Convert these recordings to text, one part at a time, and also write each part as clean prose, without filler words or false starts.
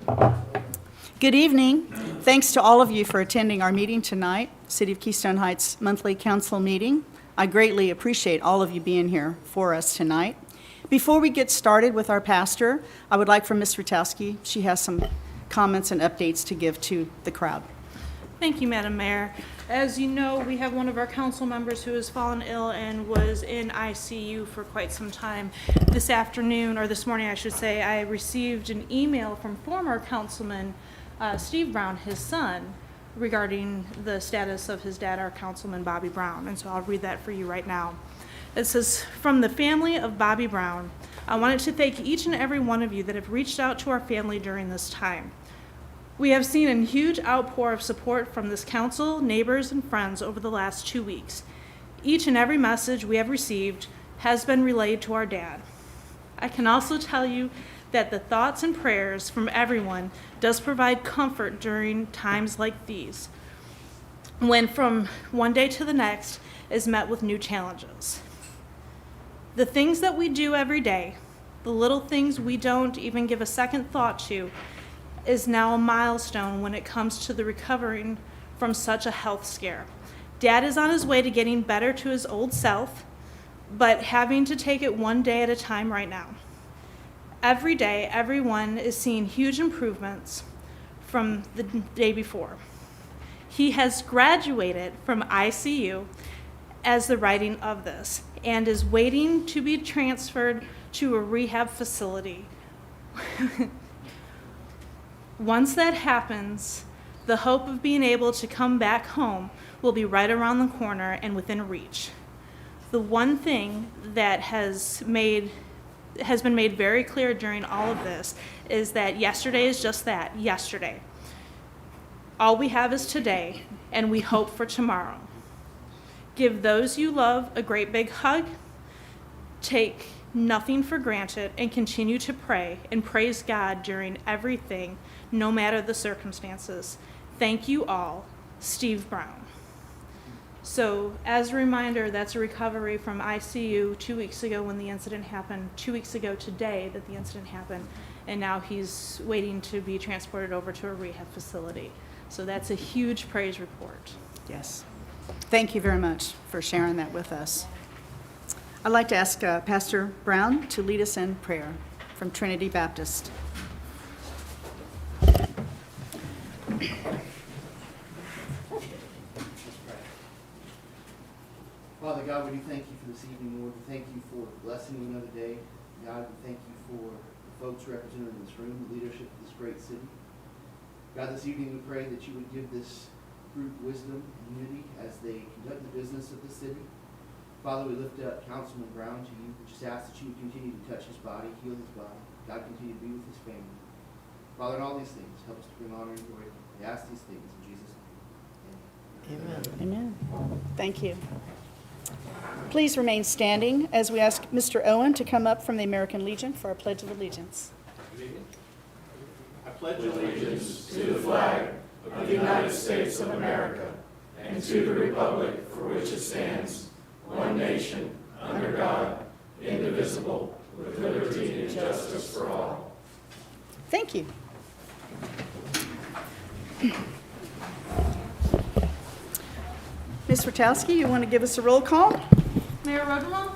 Good evening. Thanks to all of you for attending our meeting tonight, City of Keystone Heights monthly council meeting. I greatly appreciate all of you being here for us tonight. Before we get started with our pastor, I would like for Ms. Rutowski, she has some comments and updates to give to the crowd. Thank you, Madam Mayor. As you know, we have one of our council members who has fallen ill and was in ICU for quite some time. This afternoon, or this morning I should say, I received an email from former Councilman Steve Brown, his son, regarding the status of his dad, our Councilman Bobby Brown. And so I'll read that for you right now. It says, "From the family of Bobby Brown, I wanted to thank each and every one of you that have reached out to our family during this time. We have seen a huge outpour of support from this council, neighbors, and friends over the last 2 weeks. Each and every message we have received has been relayed to our dad. I can also tell you that the thoughts and prayers from everyone does provide comfort during times like these, when from one day to the next is met with new challenges. The things that we do every day, the little things we don't even give a second thought to, is now a milestone when it comes to the recovering from such a health scare. Dad is on his way to getting better to his old self, but having to take it one day at a time right now. Every day, everyone is seeing huge improvements from the day before. He has graduated from ICU as the writing of this and is waiting to be transferred to a rehab facility. Once that happens, the hope of being able to come back home will be right around the corner and within reach. The one thing that has been made very clear during all of this is that yesterday is just that, yesterday. All we have is today, and we hope for tomorrow. Give those you love a great big hug, take nothing for granted, and continue to pray and praise God during everything, no matter the circumstances. Thank you all, Steve Brown." So as a reminder, that's a recovery from ICU 2 weeks ago when the incident happened, 2 weeks ago today that the incident happened, and now he's waiting to be transported over to a rehab facility. So that's a huge praise report. Yes. Thank you very much for sharing that with us. I'd like to ask Pastor Brown to lead us in prayer from Trinity Baptist. Father God, we do thank you for this evening, Lord. We thank you for blessing another day. God, we thank you for the folks represented in this room, the leadership of this great city. God, this evening we pray that you would give this group wisdom and unity as they conduct the business of the city. Father, we lift up Councilman Brown to you. We just ask that you would continue to touch his body, heal his body. God, continue to be with his family. Father, in all these things, help us to bring honor and glory. We ask these things in Jesus' name. Amen. Amen. Thank you. Please remain standing as we ask Mr. Owen to come up from the American Legion for our Pledge of Allegiance. I pledge allegiance to the flag of the United States of America and to the republic for which it stands, one nation, under God, indivisible, with liberty and justice for all. Thank you. Ms. Rutowski, you want to give us a roll call? Mayor Rodermont,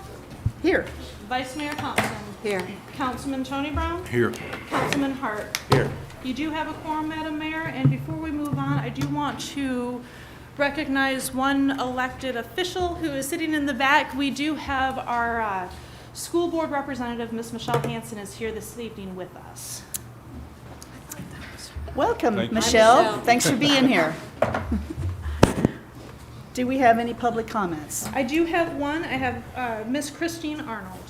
Here. Vice Mayor Thompson, Here. Councilman Tony Brown, Here. Councilman Hart. Here. You do have a quorum, Madam Mayor, and before we move on, I do want to recognize one elected official who is sitting in the back. We do have our school board representative, Ms. Michelle Hansen, is here this evening with us. Welcome, Thank you. Michelle. Thanks for being here. Do we have any public comments? I do have one. I have Miss Christine Arnold.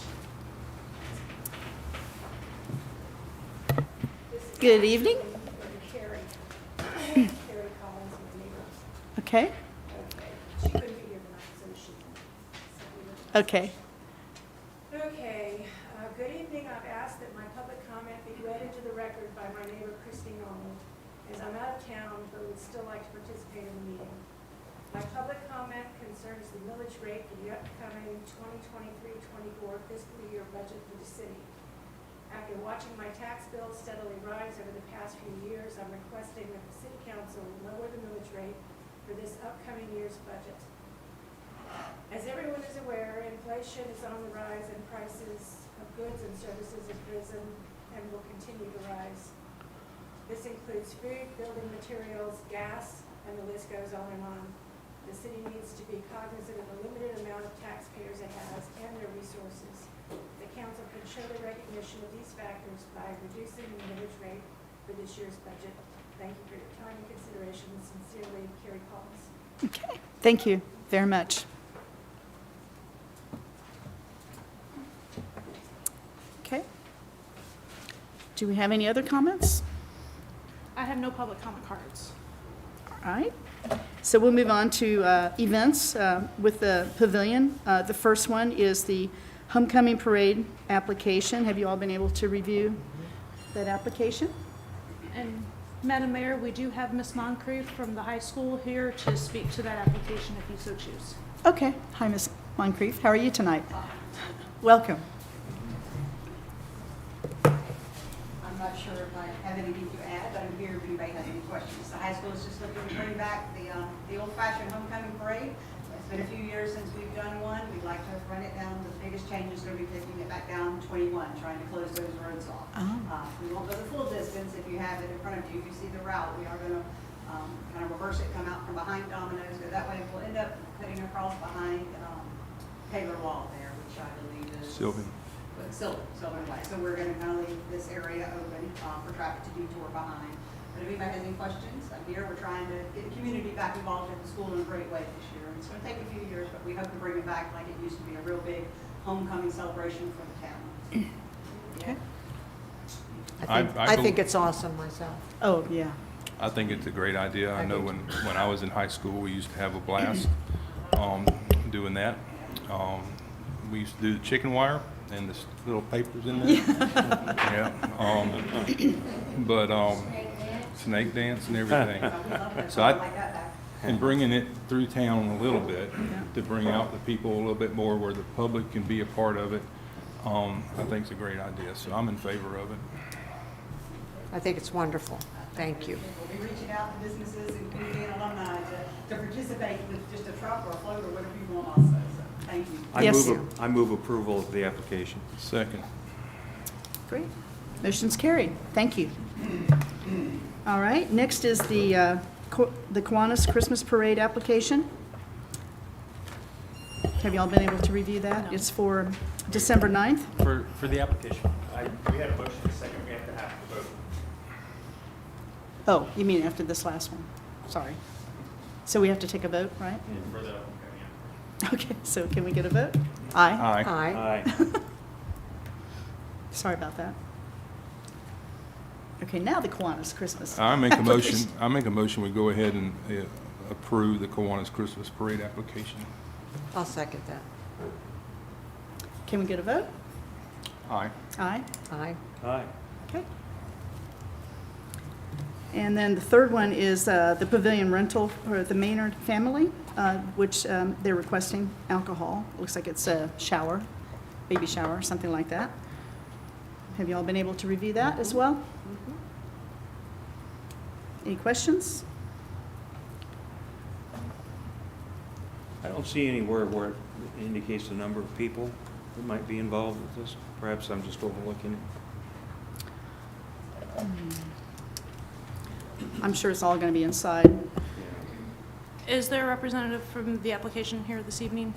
Good evening. Carrie Collins, my neighbor. Okay. She couldn't be here tonight, so she. Okay. Okay, good evening. I've asked that my public comment be read into the record by my neighbor Christine Arnold, as I'm out of town, but would still like to participate in the meeting. My public comment concerns the millage rate for the upcoming 2023-24 fiscal year budget for the city. After watching my tax bill steadily rise over the past few years, I'm requesting that the city council lower the millage rate for this upcoming year's budget. As everyone is aware, inflation is on the rise and prices of goods and services have risen and will continue to rise. This includes food, building materials, gas, and the list goes on and on. The city needs to be cognizant of the limited amount of taxpayers it has and their resources. The council can show the recognition of these factors by reducing the millage rate for this year's budget. Thank you for your time and consideration. Sincerely, Carrie Collins. Okay, thank you very much. Okay. Do we have any other comments? I have no public comment cards. All right. So we'll move on to events with the pavilion. The first one is the homecoming parade application. Have you all been able to review that application? And Madam Mayor, we do have Ms. Moncrief from the high school here to speak to that application if you so choose. Okay. Hi, Ms. Moncrief. How are you tonight? Welcome. I'm not sure if I have anything to add, but I'm here if anybody has any questions. The high school is just looking to bring back the old-fashioned homecoming parade. It's been a few years since we've done one. We'd like to run it down. The biggest change is going to be taking it back down 21, trying to close those roads off. We won't go the full distance. If you have it in front of you, if you see the route, we are going to kind of reverse it, come out from behind Domino's. So that way we'll end up cutting across behind Taylor Wall there, which I believe is Sylvan. Sylvan Way. So we're going to kind of leave this area open for traffic to detour behind. But if anybody has any questions, I'm here. We're trying to get the community back involved in the school in a great way this year. It's going to take a few years, but we hope to bring it back like it used to be, a real big homecoming celebration for the town. Okay. I think it's awesome myself. Oh, yeah. I think it's a great idea. I know when I was in high school, we used to have a blast doing that. We used to do the chicken wire and the little papers in there. Yeah. But snake dance and everything. So and bringing it through town a little bit to bring out the people a little bit more where the public can be a part of it, I think it's a great idea. So I'm in favor of it. I think it's wonderful. Thank you. We'll be reaching out to businesses and community and alumni to participate with just a truck or a float or whatever you want also. So thank you. Yes. I move approval of the application. Second. Great. Motion's carried. Thank you. All right, next is the Kiwanis Christmas Parade application. Have you all been able to review that? It's for December 9th. For the application, we had a motion, a second, we have to have the vote. Oh, you mean after this last one? Sorry. So we have to take a vote, right? For the, yeah. Okay, so can we get a vote? Aye. Aye. Aye. Aye. Sorry about that. Okay, now the Kiwanis Christmas. I make application. a motion, we go ahead and approve the Kiwanis Christmas Parade application. I'll second that. Can we get a vote? Aye. Aye. Aye. Aye. Okay. And then the third one is the pavilion rental for the Maynard family, which they're requesting alcohol. Looks like it's a shower, baby shower, something like that. Have you all been able to review that as well? Any questions? I don't see anywhere where it indicates the number of people that might be involved with this. Perhaps I'm just overlooking it. I'm sure it's all going to be inside. Is there a representative from the application here this evening?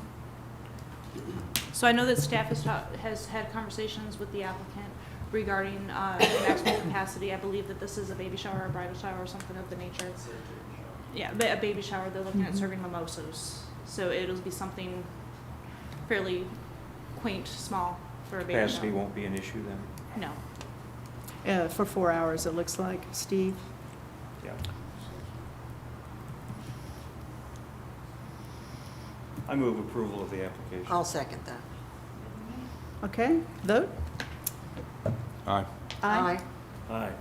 So I know that staff has had conversations with the applicant regarding maximum capacity. I believe that this is a baby shower, a bridal shower, or something of the nature. Yeah, a baby shower. They're looking at serving mimosas. So it'll be something fairly quaint, small for a baby shower. Capacity won't be an issue then? No. For 4 hours, it looks like. Steve? Yeah. I move approval of the application. I'll second that. Okay, vote? Aye. Aye. Aye.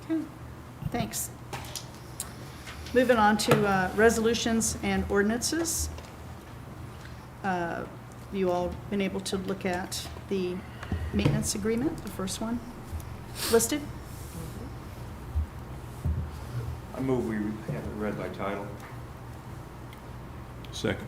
Okay, thanks. Moving on to resolutions and ordinances. You all been able to look at the maintenance agreement, the first one listed. I move we have it read by title. Second.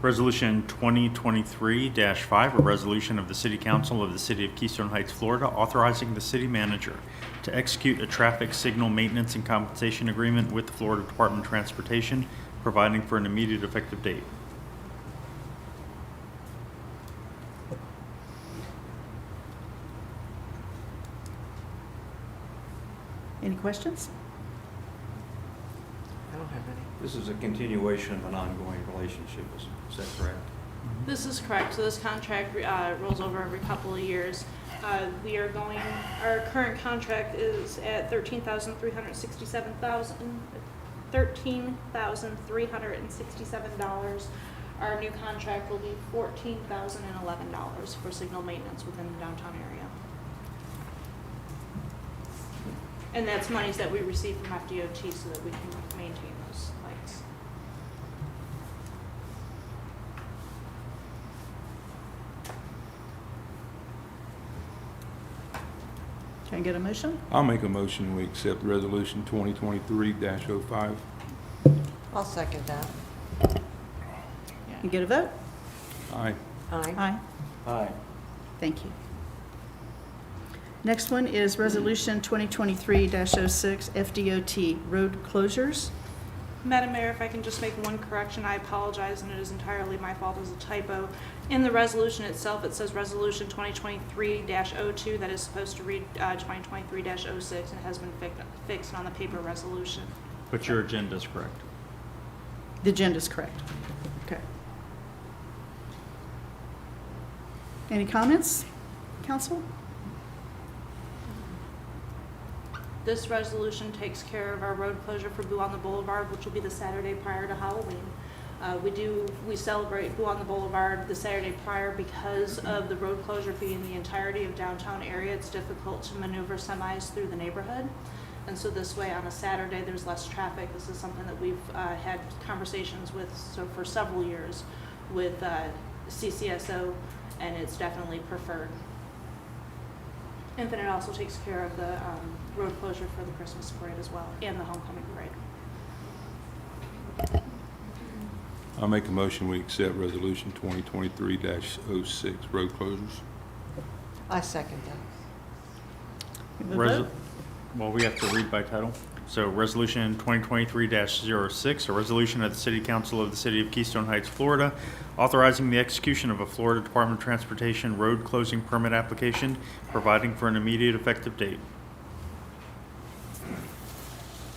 Resolution 2023-5, a resolution of the City Council of the City of Keystone Heights, Florida, authorizing the city manager to execute a traffic signal maintenance and compensation agreement with the Florida Department of Transportation, providing for an immediate effective date. Any questions? I don't have any. This is a continuation of an ongoing relationship, is that correct? This is correct. So this contract rolls over every couple of years. Our current contract is at $13,367. Our new contract will be $14,011 for signal maintenance within the downtown area. And that's monies that we receive from FDOT so that we can maintain those lights. Can I get a motion? I'll make a motion, we accept Resolution 2023-05. I'll second that. You get a vote? Aye. Aye. Aye. Aye. Thank you. Next one is Resolution 2023-06, FDOT, road closures. Madam Mayor, if I can just make one correction, I apologize, and it is entirely my fault as a typo. In the resolution itself, it says Resolution 2023-02. That is supposed to read 2023-06, and it has been fixed on the paper resolution. But your agenda is correct. The agenda's correct. Okay. Any comments, council? This resolution takes care of our road closure for Boo on the Boulevard, which will be the Saturday prior to Halloween. We celebrate Boo on the Boulevard the Saturday prior because of the road closure being the entirety of downtown area. It's difficult to maneuver semis through the neighborhood. And so this way on a Saturday, there's less traffic. This is something that we've had conversations with for several years with CCSO, and it's definitely preferred. And then it also takes care of the road closure for the Christmas parade as well, and the homecoming parade. I'll make a motion, we accept Resolution 2023-06, road closures. I second that. You have a vote? Well, we have to read by title. So Resolution 2023-06, a resolution of the City Council of the City of Keystone Heights, Florida, authorizing the execution of a Florida Department of Transportation road closing permit application, providing for an immediate effective date.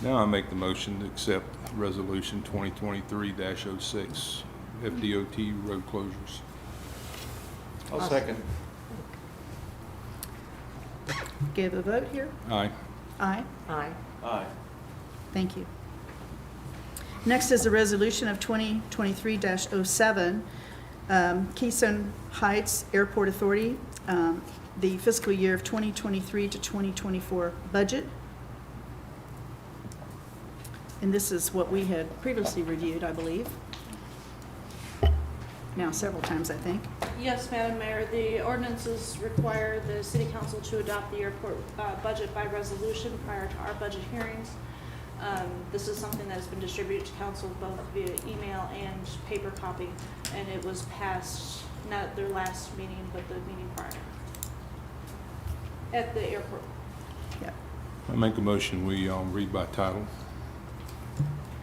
Now I make the motion to accept Resolution 2023-06, FDOT road closures. I'll second. Give a vote here? Aye. Aye. Aye. Aye. Thank you. Next is a resolution of 2023-07, Keystone Heights Airport Authority, the fiscal year of 2023 to 2024 budget. And this is what we had previously reviewed, I believe. Now, several times, I think. Yes, Madam Mayor, the ordinances require the City Council to adopt the airport budget by resolution prior to our budget hearings. This is something that has been distributed to council both via email and paper copy, and it was passed, not their last meeting, but the meeting prior at the airport. Yeah. I make a motion, we read by title.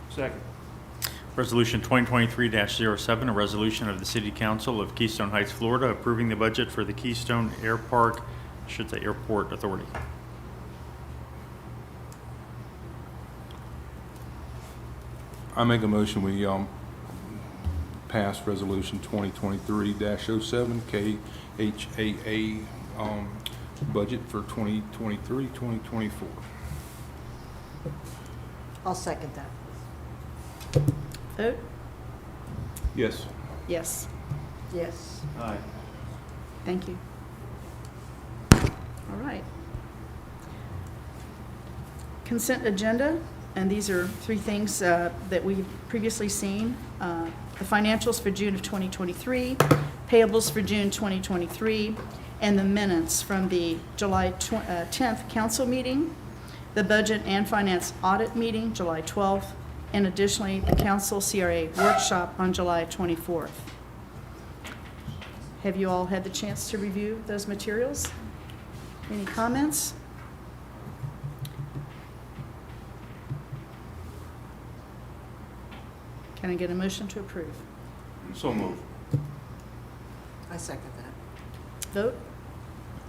Second. Resolution 2023-07, a resolution of the City Council of Keystone Heights, Florida, approving the budget for the Keystone Airport Authority. I make a motion, we pass Resolution 2023-07, KHAA budget for 2023-2024. I'll second that. Vote? Yes. Yes. Yes. Aye. Thank you. All right. Consent agenda, and these are three things that we've previously seen. The financials for June of 2023, payables for June 2023, and the minutes from the July 10th council meeting, the Budget and Finance Audit meeting, July 12th, and additionally, the council CRA workshop on July 24th. Have you all had the chance to review those materials? Any comments? Can I get a motion to approve? So move. I second that. Vote?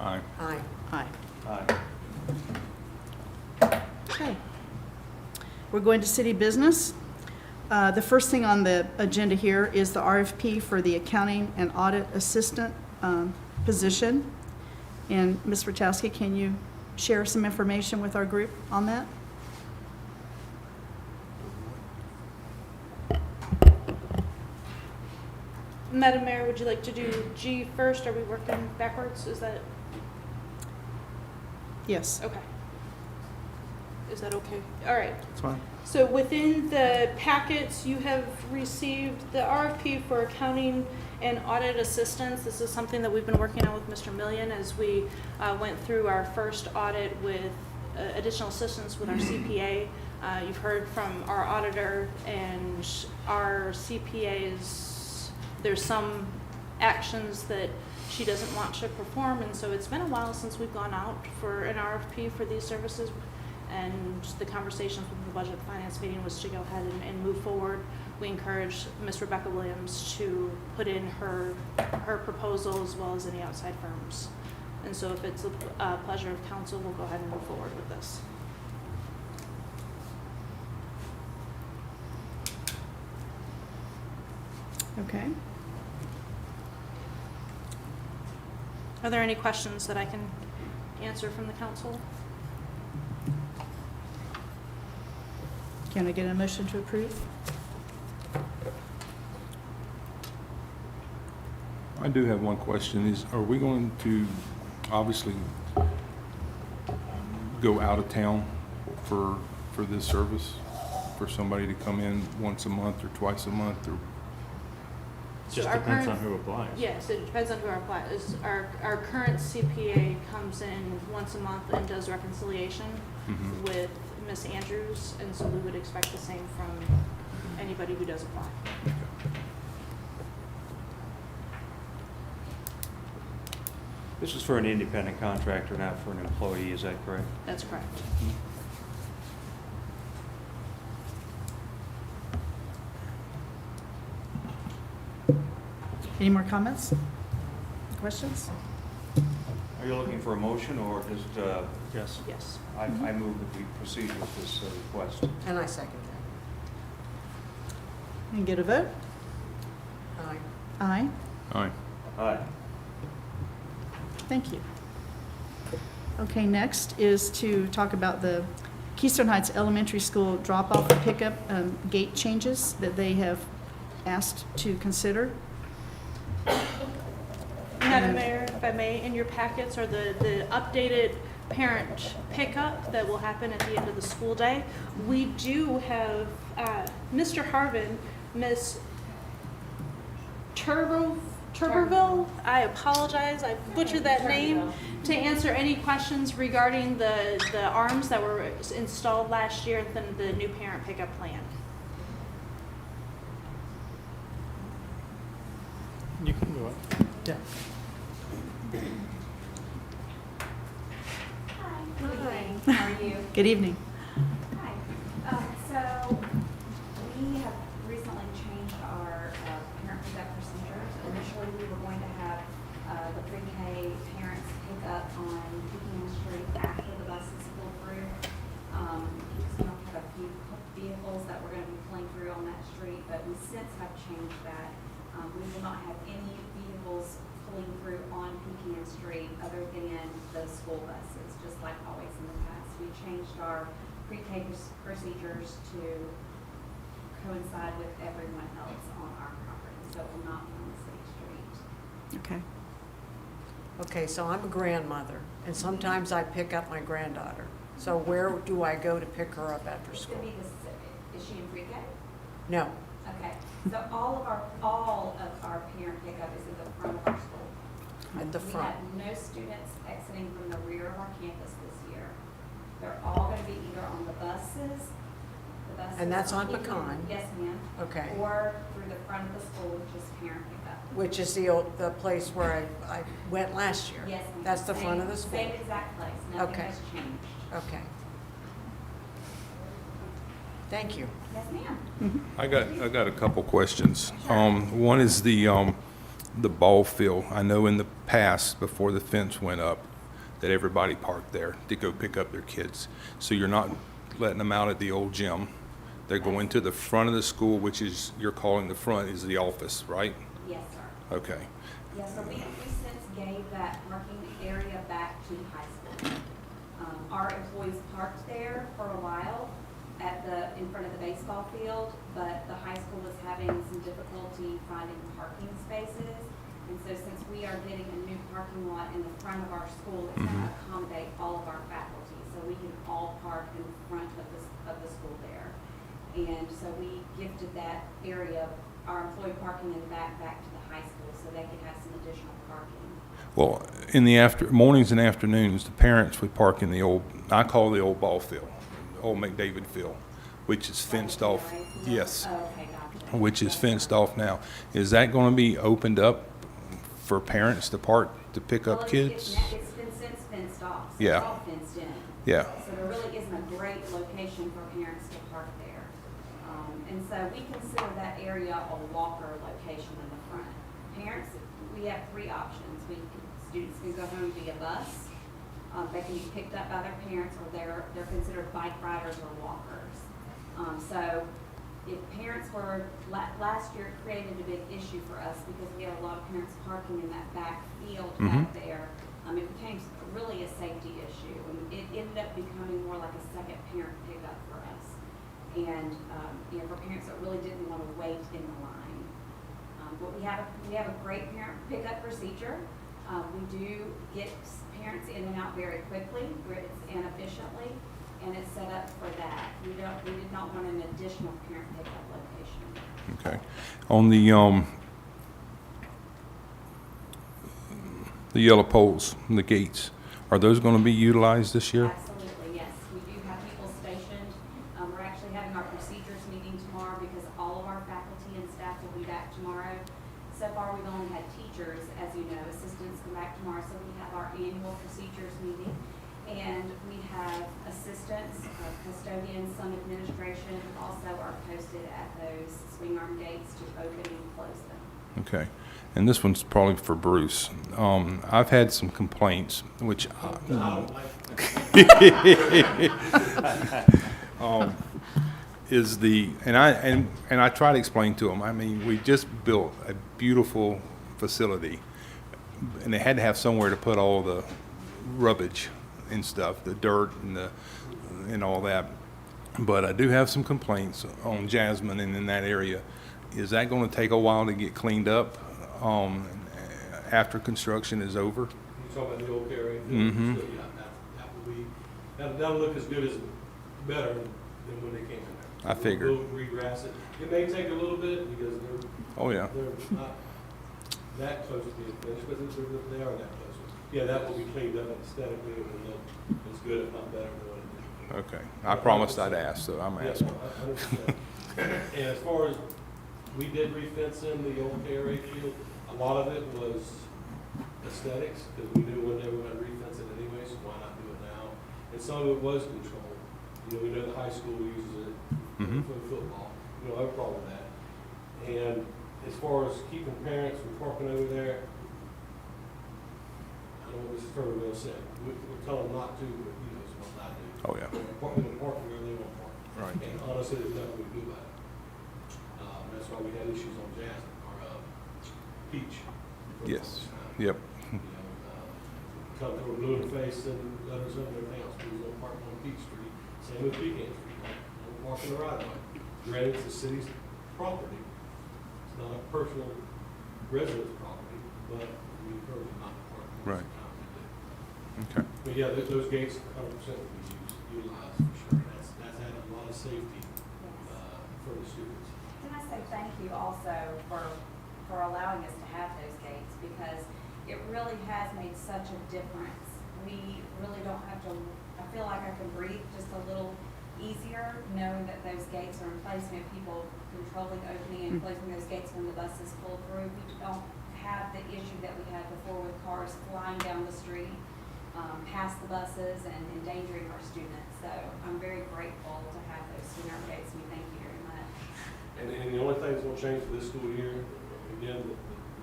Aye. Aye. Aye. Aye. Okay. We're going to city business. The first thing on the agenda here is the RFP for the accounting and audit assistant position. And Ms. Rachowski, can you share some information with our group on that? Madam Mayor, would you like to do G first? Are we working backwards? Is that, Yes. okay. Is that okay? All right. That's fine. So within the packets, you have received the RFP for accounting and audit assistance. This is something that we've been working on with Mr. Million as we went through our first audit with additional assistance with our CPA. You've heard from our auditor and our CPAs. There's some actions that she doesn't want to perform, and so it's been a while since we've gone out for an RFP for these services. And the conversation from the Budget and Finance meeting was to go ahead and move forward. We encouraged Ms. Rebecca Williams to put in her proposal as well as any outside firms. And so if it's a pleasure of council, we'll go ahead and move forward with this. Okay. Are there any questions that I can answer from the council? Can I get a motion to approve? I do have one question. Are we going to obviously go out of town for this service? For somebody to come in once a month or twice a month or? Just our depends on current- who applies. Yes, it depends on who our applies. Our current CPA comes in once a month and does reconciliation Mhm. with Ms. Andrews, and so we would expect the same from anybody who does apply. This is for an independent contractor, not for an employee, is that correct? That's correct. Any more comments? Questions? Are you looking for a motion or just, Yes. Yes. I move that we proceed with this request. And I second And get a vote? that. Aye. Aye. Aye. Aye. Thank you. Okay, next is to talk about the Keystone Heights Elementary School drop-off and pickup gate changes that they have asked to consider. Madam Mayor, if I may, in your packets are the updated parent pickup that will happen at the end of the school day. We do have Mr. Harvin, Miss Turberville, I apologize, I butchered that name, to answer any questions regarding the arms that were installed last year and the new parent pickup plan. You can go up. Yeah. Hi, how are you? Good evening. Hi. So we have recently changed our parent pickup procedures. Initially, we were going to have the pre-K parents pick up on Peking Street after the buses pull through. Because we don't have a few vehicles that we're going to be pulling through on that street, but we since have changed that. We will not have any vehicles pulling through on Peking Street other than the school buses, just like always in the past. We changed our pre-K procedures to coincide with everyone else on our property, so it will not be on the city street. Okay. Okay, so I'm a grandmother, and sometimes I pick up my granddaughter. So where do I go to pick her up after It's school? gonna be the, is she in pre-K? No. Okay, so all of our parent pickup is at the front of our school. at the front. We have no students exiting from the rear of our campus this year. They're all going to be either on the buses. And that's on either- Pecan? Yes, ma'am. Okay. Or through the front of the school, which is parent pickup. Which is the place where I went last year? Yes, ma'am. That's the front of the school? Same exact place. Nothing Okay. has changed. Okay. Thank you. Yes, ma'am. I got a couple questions. One is the ball field. I know in the past, before the fence went up, that everybody parked there to go pick up their kids. So you're not letting them out at the old gym. They're going to the front of the school, which is, you're calling the front, is the office, right? Yes, sir. Okay. Yes, so we since gave that parking area back to the high school. Our employees parked there for a while in front of the baseball field, but the high school was having some difficulty finding parking spaces. And so since we are getting a new parking lot in the front of our school, it's going to accommodate all of our faculty. So we can all park in front of the school there. And so we gifted that area, our employee parking in the back to the high school so they could have some additional parking. Well, in the mornings and afternoons, the parents would park in the old, I call the old ball field, old McDavid field, which is fenced off. Right? Yes. Oh, okay, gotcha. Which is fenced off now. Is that going to be opened up for parents to park to pick up Well, kids? It's been since fenced off. So Yeah. It's all fenced in. Yeah. So there really isn't a great location for parents to park there. And so we consider that area a walker location in the front. Parents, we have three options. Students can go home via bus. They can be picked up by their parents, or they're considered bike riders or walkers. So if parents were, last year it created a big issue for us because we had a lot of parents parking in that back field back there. It became really a safety issue, and it ended up becoming more like a second parent pickup for us. And, for parents that really didn't want to wait in the line. But we have a great parent pickup procedure. We do get parents in and out very quickly and efficiently, and it's set up for that. We did not want an additional parent pickup location. Okay. On the yellow poles, the gates, are those going to be utilized this year? Absolutely, yes. We do have people stationed. We're actually having our procedures meeting tomorrow because all of our faculty and staff will be back tomorrow. So far, we've only had teachers, as you know, assistants come back tomorrow, so we have our annual procedures meeting. And we have assistants, custodians, some administration also are posted at those swing arm gates to open and close them. Okay. And this one's probably for Bruce. I've had some complaints, which is and I try to explain to them. I mean, we just built a beautiful facility, and they had to have somewhere to put all the rubbish and stuff, the dirt and all that. But I do have some complaints on Jasmine and in that area. Is that going to take a while to get cleaned up after construction is over? You talking about the old area? Mm-hmm. So, yeah, that'll look as good as, better than when they came in there. I figured. We'll regrass it. It may take a little bit because Oh, yeah. they're not that close to being finished, but they are that close. Yeah, that will be cleaned up aesthetically. It will look as good, if not better than what it did. Okay. I promised I'd ask, so I'm Yeah, asking. 100%. And as far as, we did re-fence in the old KRA field, a lot of it was aesthetics, because we knew one day we were going to re-fence it anyway, so why not do it now? And some of it was control. We know the high school uses it for football. We don't have a problem with that. And as far as keeping parents from parking over there, I don't know what Mr. Turner will say. We'll tell them not to, but you know, it's what not do. Oh, yeah. Parking where they want to park. Right. And honestly, there's nothing we can do about it. That's why we had issues on Jasmine, or Peach. Yes. Yep. Come to a blue in the face and letters on their nails, please don't park on Peach Street. Same with Pecan Street, don't park in the right of way. Granted, it's the city's property. It's not a personal residence property, but we encourage them not to park. Right. They do. Okay. But yeah, those gates 100% will be utilized for sure. That's added a lot of safety for the students. Can I say thank you also for allowing us to have those gates, because it really has made such a difference. We really don't have to, I feel like I can breathe just a little easier knowing that those gates are in place. You know, people controlling opening and closing those gates when the buses pull through. We don't have the issue that we had before with cars flying down the street, past the buses and endangering our students. So I'm very grateful to have those two narrow gates. We thank you very much. And the only thing that's gonna change for this school year, again, the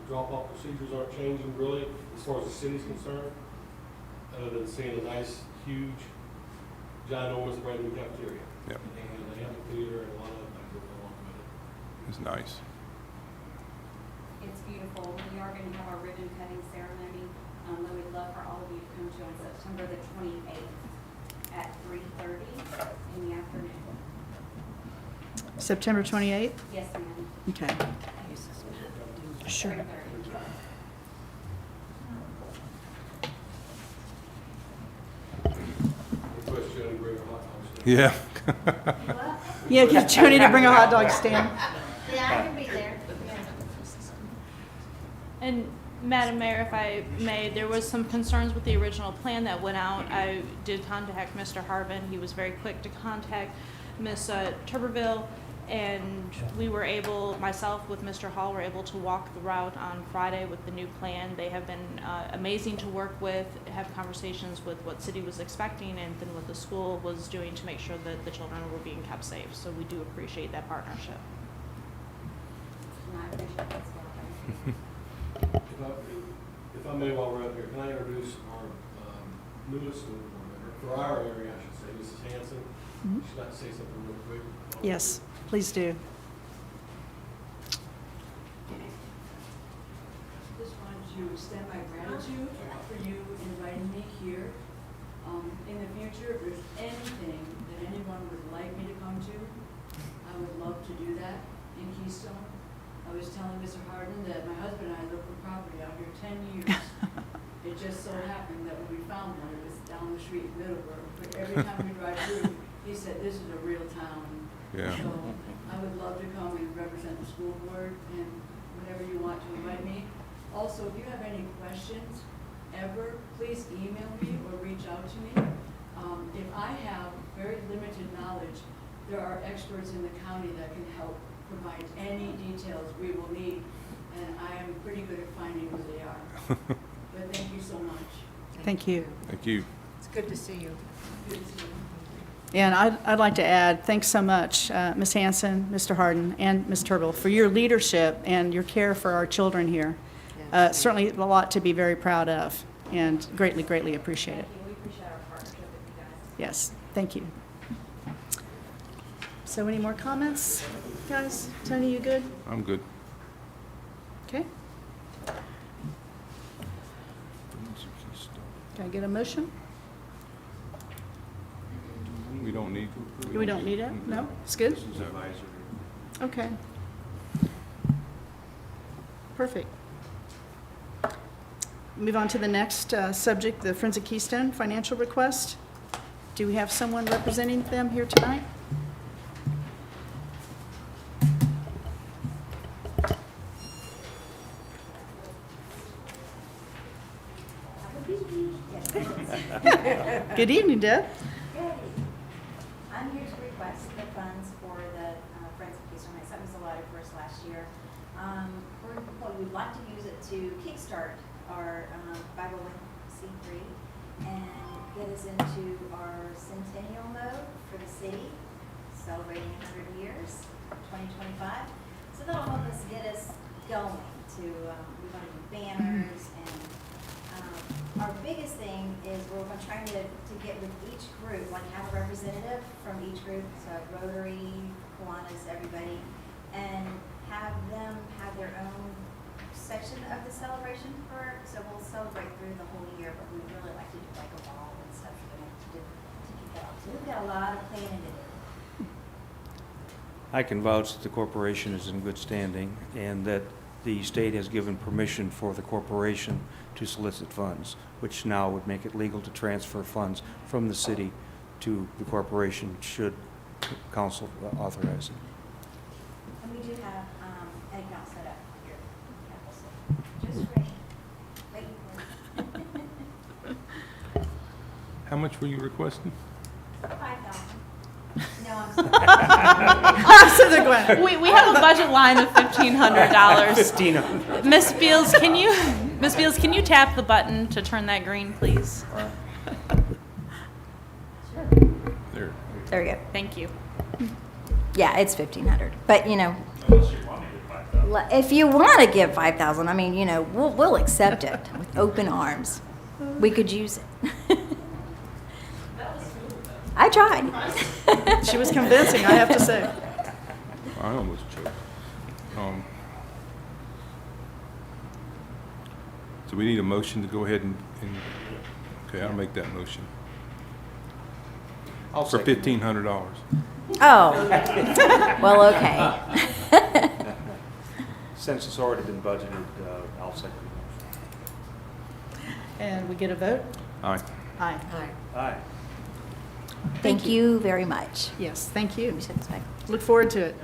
drop-off procedures aren't changing really as far as the city's concerned, other than seeing a nice, huge, ginormous brand new cafeteria. Yep. And the amphitheater and a lot of other things that go along with it. It's nice. It's beautiful. We are going to have our ribbon cutting ceremony that we'd love for all of you to come to on September the 28th at 3:30 in the afternoon. September 28th? Yes, ma'am. Okay. Sure. 3:30. Request Jody to bring a hot dog stand. Yeah. Yeah, get Joni to bring a hot dog stand. Yeah, I can be there. And Madam Mayor, if I may, there was some concerns with the original plan that went out. I did contact Mr. Harvin. He was very quick to contact Ms. Tuberville, and we were able, myself with Mr. Hall, were able to walk the route on Friday with the new plan. They have been amazing to work with, have conversations with what city was expecting and then what the school was doing to make sure that the children were being kept safe. So we do appreciate that partnership. And I appreciate that as well. Thank you. If I may, while we're up here, can I introduce our newest school board member, for our area, I should say, Mrs. Hanson? She'd like to say something real quick. Yes, please do. Just wanted to extend my gratitude for you inviting me here. In the future, if there's anything that anyone would like me to come to, I would love to do that in Keystone. I was telling Mr. Harden that my husband and I lived with property out here 10 years. It just so happened that when we found one, it was down the street in Middleburg. But every time we drive through, he said, this is a real town. Yeah. So I would love to come and represent the school board and whenever you want to invite me. Also, if you have any questions ever, please email me or reach out to me. If I have very limited knowledge, there are experts in the county that can help provide any details we will need, and I am pretty good at finding who they are. But thank you so much. Thank you. Thank you. It's good to see you. Good to see you. And I'd like to add, thanks so much, Ms. Hanson, Mr. Harden, and Ms. Turble, for your leadership and your care for our children here. Yes. Certainly a lot to be very proud of, and greatly, greatly appreciate it. Thank you. We appreciate our partnership with you guys. Yes, thank you. So any more comments, guys? Tony, you good? I'm good. Okay. Can I get a motion? We don't need. We don't need it? No? It's good? This is advisory. Okay. Perfect. Move on to the next subject, the Friends of Keystone financial request. Do we have someone representing them here tonight? Good evening, Deb. Yay. I'm here to request the funds for the Friends of Keystone Heights. That was allotted for us last year. We'd like to use it to kickstart our 501c3 and get us into our centennial mode for the city, celebrating 100 years, 2025. So that'll help us get us going to, we want to do banners and our biggest thing is we're trying to get with each group, like have a representative from each group, so Rotary, Kiwanis, everybody, and have them have their own section of the celebration so we'll celebrate through the whole year, but we'd really like to do like a ball and stuff for them to keep that up. So we've got a lot of planning to do. I can vouch that the corporation is in good standing and that the state has given permission for the corporation to solicit funds, which now would make it legal to transfer funds from the city to the corporation should council authorize it. And we do have an account set up here. Just wait How much were you requesting? 5,000. No, I'm sorry. So they're going, We have a budget line of $1,500. 1,500. Miss Beals, can you tap the button to turn that green, please? There. There we go. Thank you. Yeah, it's 1,500. But, you know, if you want to give 5,000, I mean, you know, we'll accept it with open arms. We could use it. I tried. she was convincing, I have to say. I almost choked. So we need a motion to go ahead and okay, I'll make that motion. I'll For second. $1,500. Oh, well, okay. Since it's already been budgeted, I'll second the And we get a vote? Aye. Aye. motion. Aye. Thank you very much. Yes, thank you. We should expect. Look forward to it.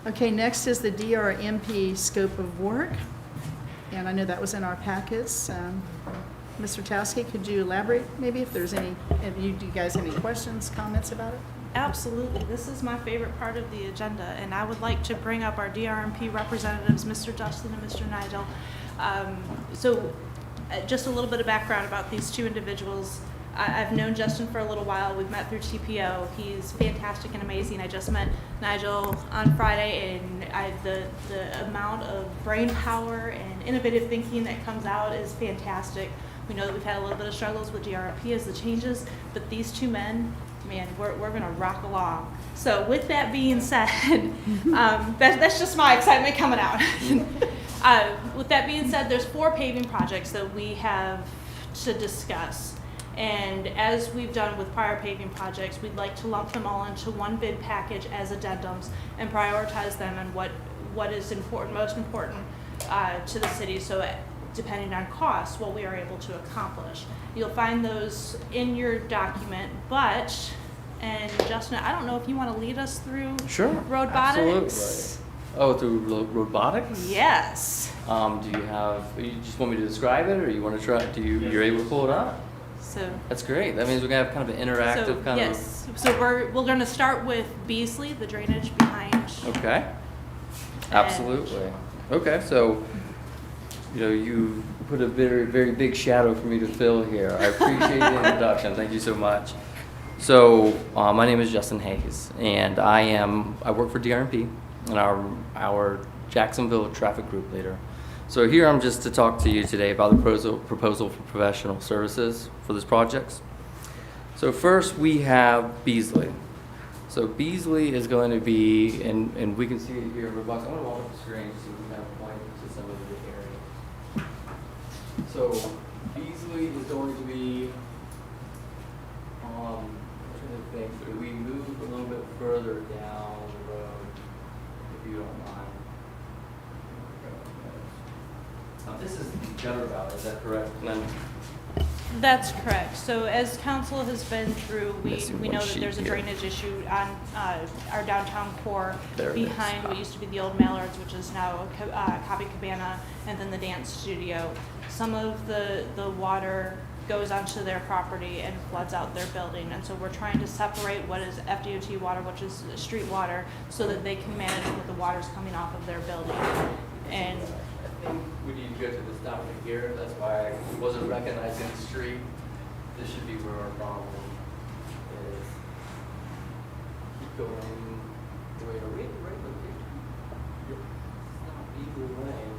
Okay, next is the DRMP scope of work. And I know that was in our packets. Mr. Towski, could you elaborate maybe if there's any, do you guys have any questions, comments about it? Absolutely. This is my favorite part of the agenda, and I would like to bring up our DRMP representatives, Mr. Justin and Mr. Nigel. Just a little bit of background about these two individuals. I've known Justin for a little while. We've met through TPO. He's fantastic and amazing. I just met Nigel on Friday, and the amount of brain power and innovative thinking that comes out is fantastic. We know that we've had a little bit of struggles with DRP as the changes, but these two men, man, we're going to rock along. So with that being said, that's just my excitement coming out. With that being said, there's 4 paving projects that we have to discuss. And as we've done with prior paving projects, we'd like to lump them all into one bid package as addendums and prioritize them and what is important, most important to the city. So depending on cost, what we are able to accomplish. You'll find those in your document, and Justin, I don't know if you want to lead us through Sure. robotics. Absolutely. Oh, through robotics? Yes. Do you just want me to describe it, or you want to try? You're able to pull it up? So That's great. That means we're gonna have kind of an interactive kind yes. So we're going to start with Beasley, the drainage behind. of. Okay. Absolutely. Okay, so you put a very, very big shadow for me to fill here. I appreciate the introduction. Thank you so much. So my name is Justin Hayes, and I work for DRMP and our Jacksonville traffic group leader. So here I'm just to talk to you today about the proposal for professional services for this project. So first we have Beasley. So Beasley is going to be, and we can see it here in the box. I'm going to walk up the screen so we can have a point to some of the area. So Beasley is going to be, I'm trying to think, so we move a little bit further down the road, if you don't mind. This is the gutter valley, is that correct? And then That's correct. So as council has been through, we Missing know one that sheet there's a here. drainage issue on our downtown core There it is. behind what used to be the old Mallards, which is now Copy Cabana, and then the dance studio. Some of the water goes onto their property and floods out their building. And so we're trying to separate what is FDOT water, which is street water, so that they can manage what the water's coming off of their building. And I think we need to go to this document here. That's why I wasn't recognizing the street. This should be where our problem is. Keep going. Wait, are we at the right location? It's not Beasley Lane.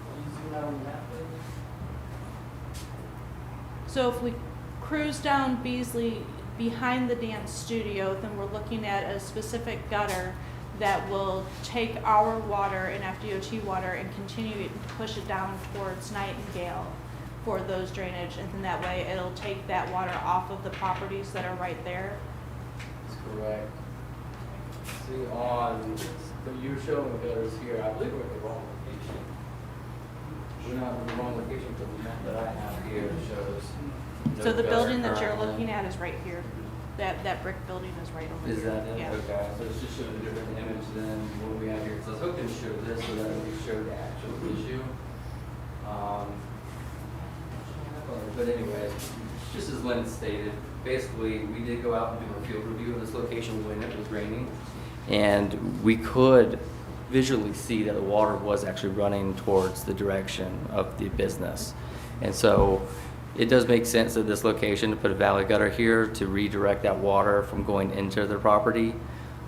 Can you zoom out on the map, please? so if we cruise down Beasley behind the dance studio, then we're looking at a specific gutter that will take our water and FDOT water and continue to push it down towards Nightingale for those drainage. And then that way it'll take that water off of the properties that are right there. That's correct. See on, but you're showing gutters here. I believe we're at the wrong location. We're not in the wrong location, but the map that I have here shows. no So the gutter building that you're currently. looking at is right here. That brick building is right over Is here. that it? Yeah. Okay, so it's just showing a different image than what we have here. So I was hoping to show this so that we show the actual issue. But anyway, just as Lynn stated, basically, we did go out and do a field review of this location when it was raining. And we could visually see that the water was actually running towards the direction of the business. And so it does make sense at this location to put a valley gutter here to redirect that water from going into their property.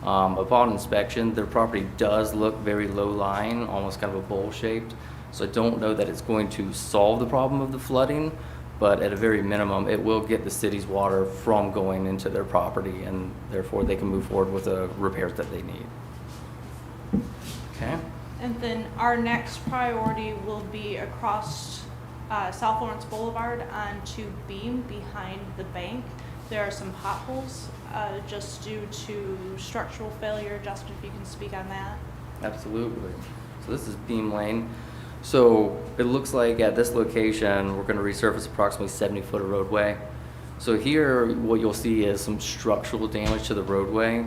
Upon inspection, their property does look very low lying, almost kind of a bowl shaped. So I don't know that it's going to solve the problem of the flooding, but at a very minimum, it will get the city's water from going into their property, and therefore they can move forward with the repairs that they need. Okay? And then our next priority will be across South Lawrence Boulevard onto Beam behind the bank. There are some potholes just due to structural failure. Justin, if you can speak on that. Absolutely. So this is Beam Lane. So it looks like at this location, we're going to resurface approximately 70 foot of roadway. So here, what you'll see is some structural damage to the roadway.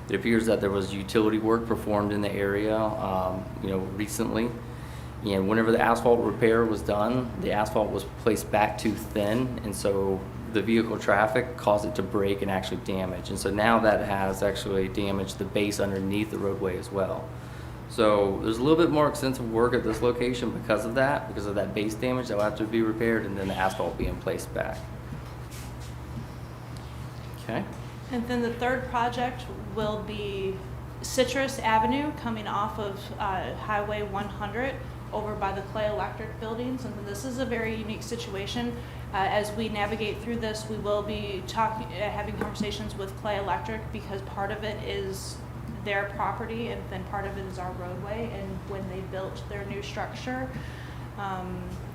It appears that there was utility work performed in the area, recently. And whenever the asphalt repair was done, the asphalt was placed back too thin, and so the vehicle traffic caused it to break and actually damage. And so now that has actually damaged the base underneath the roadway as well. So there's a little bit more extensive work at this location because of that base damage that will have to be repaired, and then the asphalt being placed back. Okay. And then the third project will be Citrus Avenue coming off of Highway 100 over by the Clay Electric buildings. And this is a very unique situation. As we navigate through this, we will be having conversations with Clay Electric, because part of it is their property and then part of it is our roadway. And when they built their new structure,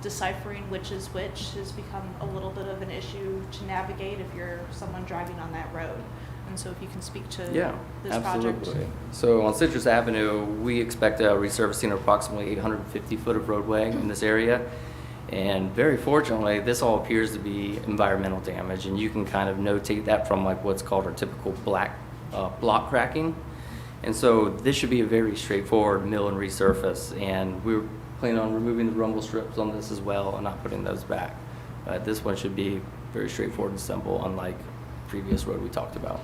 deciphering which is which has become a little bit of an issue to navigate if you're someone driving on that road. And so if you can speak to this absolutely. project. So on Citrus Avenue, we expect resurfacing approximately 850 foot of roadway in this area. And very fortunately, this all appears to be environmental damage, and you can kind of notate that from like what's called our typical block cracking. And so this should be a very straightforward mill and resurface, and we're planning on removing the rumble strips on this as well and not putting those back. This one should be very straightforward and simple, unlike previous road we talked about.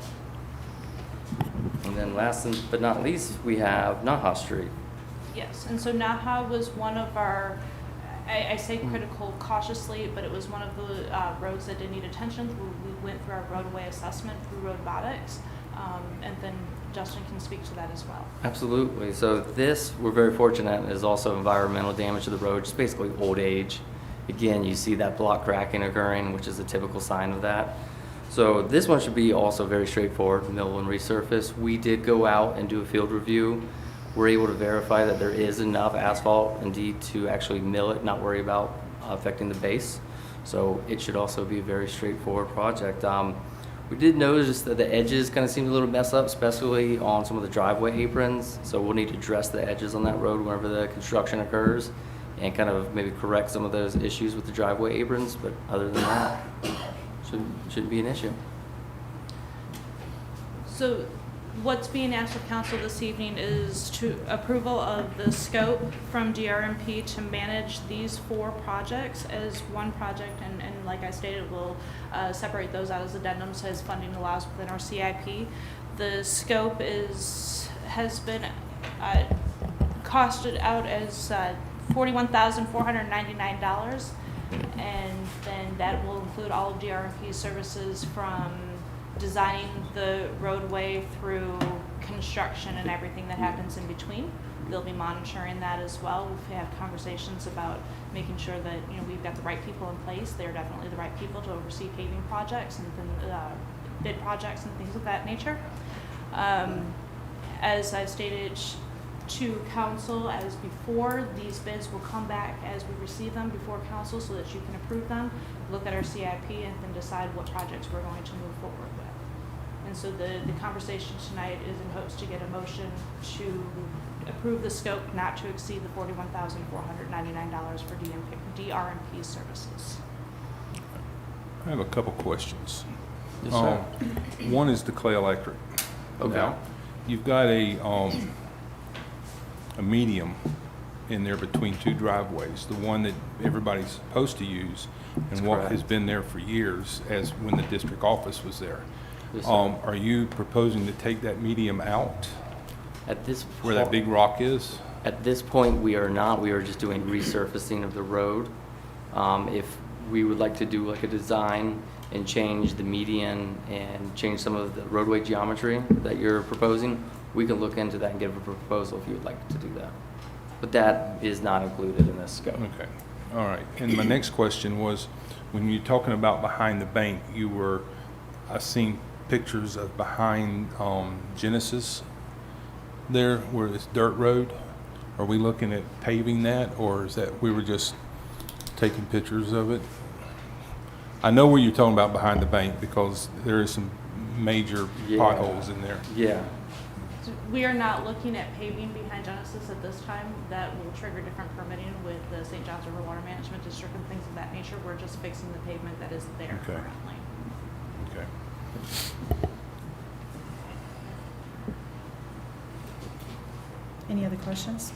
And then last but not least, we have Naha Street. Yes, and so Naha was one of our, I say critical cautiously, but it was one of the roads that did need attention. We went through our roadway assessment through robotics, and then Justin can speak to that as well. Absolutely. So this, we're very fortunate, is also environmental damage to the road, just basically old age. Again, you see that block cracking occurring, which is a typical sign of that. So this one should be also very straightforward, mill and resurface. We did go out and do a field review. We're able to verify that there is enough asphalt indeed to actually mill it, not worry about affecting the base. So it should also be a very straightforward project. We did notice that the edges kind of seemed a little messed up, especially on some of the driveway aprons. So we'll need to address the edges on that road whenever the construction occurs and kind of maybe correct some of those issues with the driveway aprons. But other than that, shouldn't be an issue. So what's being asked of council this evening is to approval of the scope from DRMP to manage these 4 projects as one project, and like I stated, we'll separate those out as addendums as funding allows within our CIP. The scope has been costed out as $41,499, and then that will include all of DRMP's services from designing the roadway through construction and everything that happens in between. They'll be monitoring that as well. We've had conversations about making sure that we've got the right people in place. They're definitely the right people to oversee paving projects and bid projects and things of that nature. As I've stated to council as before, these bids will come back as we receive them before council so that you can approve them, look at our CIP, and then decide what projects we're going to move forward with. And so the conversation tonight is in hopes to get a motion to approve the scope not to exceed the $41,499 for DRMP services. I have a couple questions. Yes, sir. One is the Clay Electric. Okay. Now, you've got a medium in there between two driveways, the one that everybody's supposed to use That's and what correct. has been there for years as when the district office was there. Yes, sir. Are you proposing to take that medium out At this where that big rock is? At this point, we are not. We are just doing resurfacing of the road. If we would like to do like a design and change the median and change some of the roadway geometry that you're proposing, we can look into that and give a proposal if you would like to do that. But that is not included in this scope. Okay, all right. And my next question was, when you're talking about behind the bank, I seen pictures of behind Genesis there where it's dirt road. Are we looking at paving that, or is that we were just taking pictures of it? I know where you're talking about behind the bank because there is some major Yeah. potholes in there. Yeah. We are not looking at paving behind Genesis at this time. That will trigger different permitting with the St. John's River Water Management District and things of that nature. We're just fixing the pavement that is there Okay. currently. Okay. Any other questions?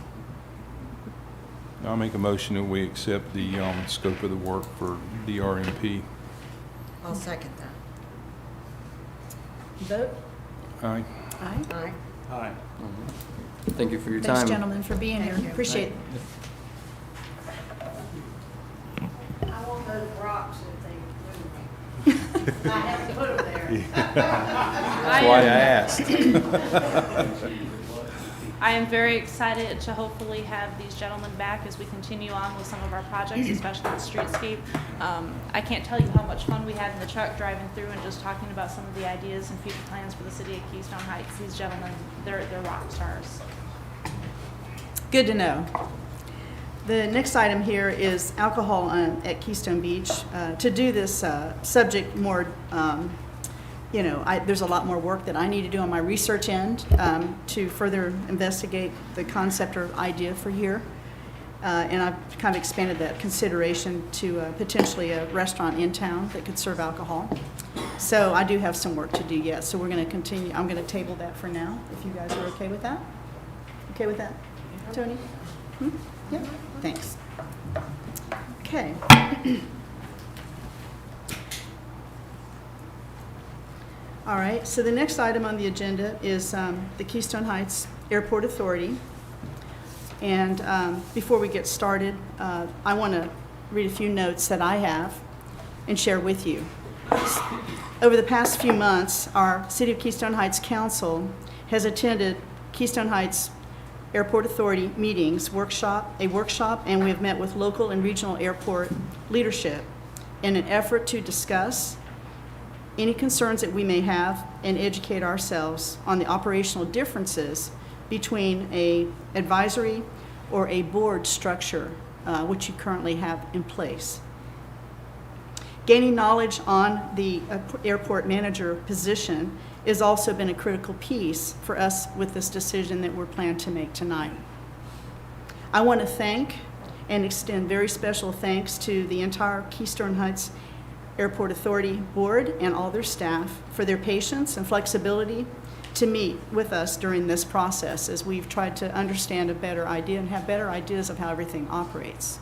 I'll make a motion that we accept the scope of the work for DRMP. I'll second that. Vote? Aye. Aye. Aye. Aye. Thank you for your time. Thanks, gentlemen, for being here. Thank you. Appreciate it. I want those rocks if they move. I have to put them there. That's why I asked. I am very excited to hopefully have these gentlemen back as we continue on with some of our projects, especially the streetscape. I can't tell you how much fun we had in the truck driving through and just talking about some of the ideas and future plans for the city of Keystone Heights. These gentlemen, they're rock stars. Good to know. The next item here is alcohol at Keystone Beach. To do this subject more, there's a lot more work that I need to do on my research end to further investigate the concept or idea for here. And I've kind of expanded that consideration to potentially a restaurant in town that could serve alcohol. So I do have some work to do yet. So we're going to continue. I'm going to table that for now, if you guys are okay with that. Okay with that, Tony? Yeah, thanks. Okay. All right, so the next item on the agenda is the Keystone Heights Airport Authority. And before we get started, I want to read a few notes that I have and share with you. Over the past few months, our City of Keystone Heights Council has attended Keystone Heights Airport Authority meetings, a workshop, and we have met with local and regional airport leadership in an effort to discuss any concerns that we may have and educate ourselves on the operational differences between a advisory or a board structure, which you currently have in place. Gaining knowledge on the airport manager position has also been a critical piece for us with this decision that we're planning to make tonight. I want to thank and extend very special thanks to the entire Keystone Heights Airport Authority Board and all their staff for their patience and flexibility to meet with us during this process as we've tried to understand a better idea and have better ideas of how everything operates.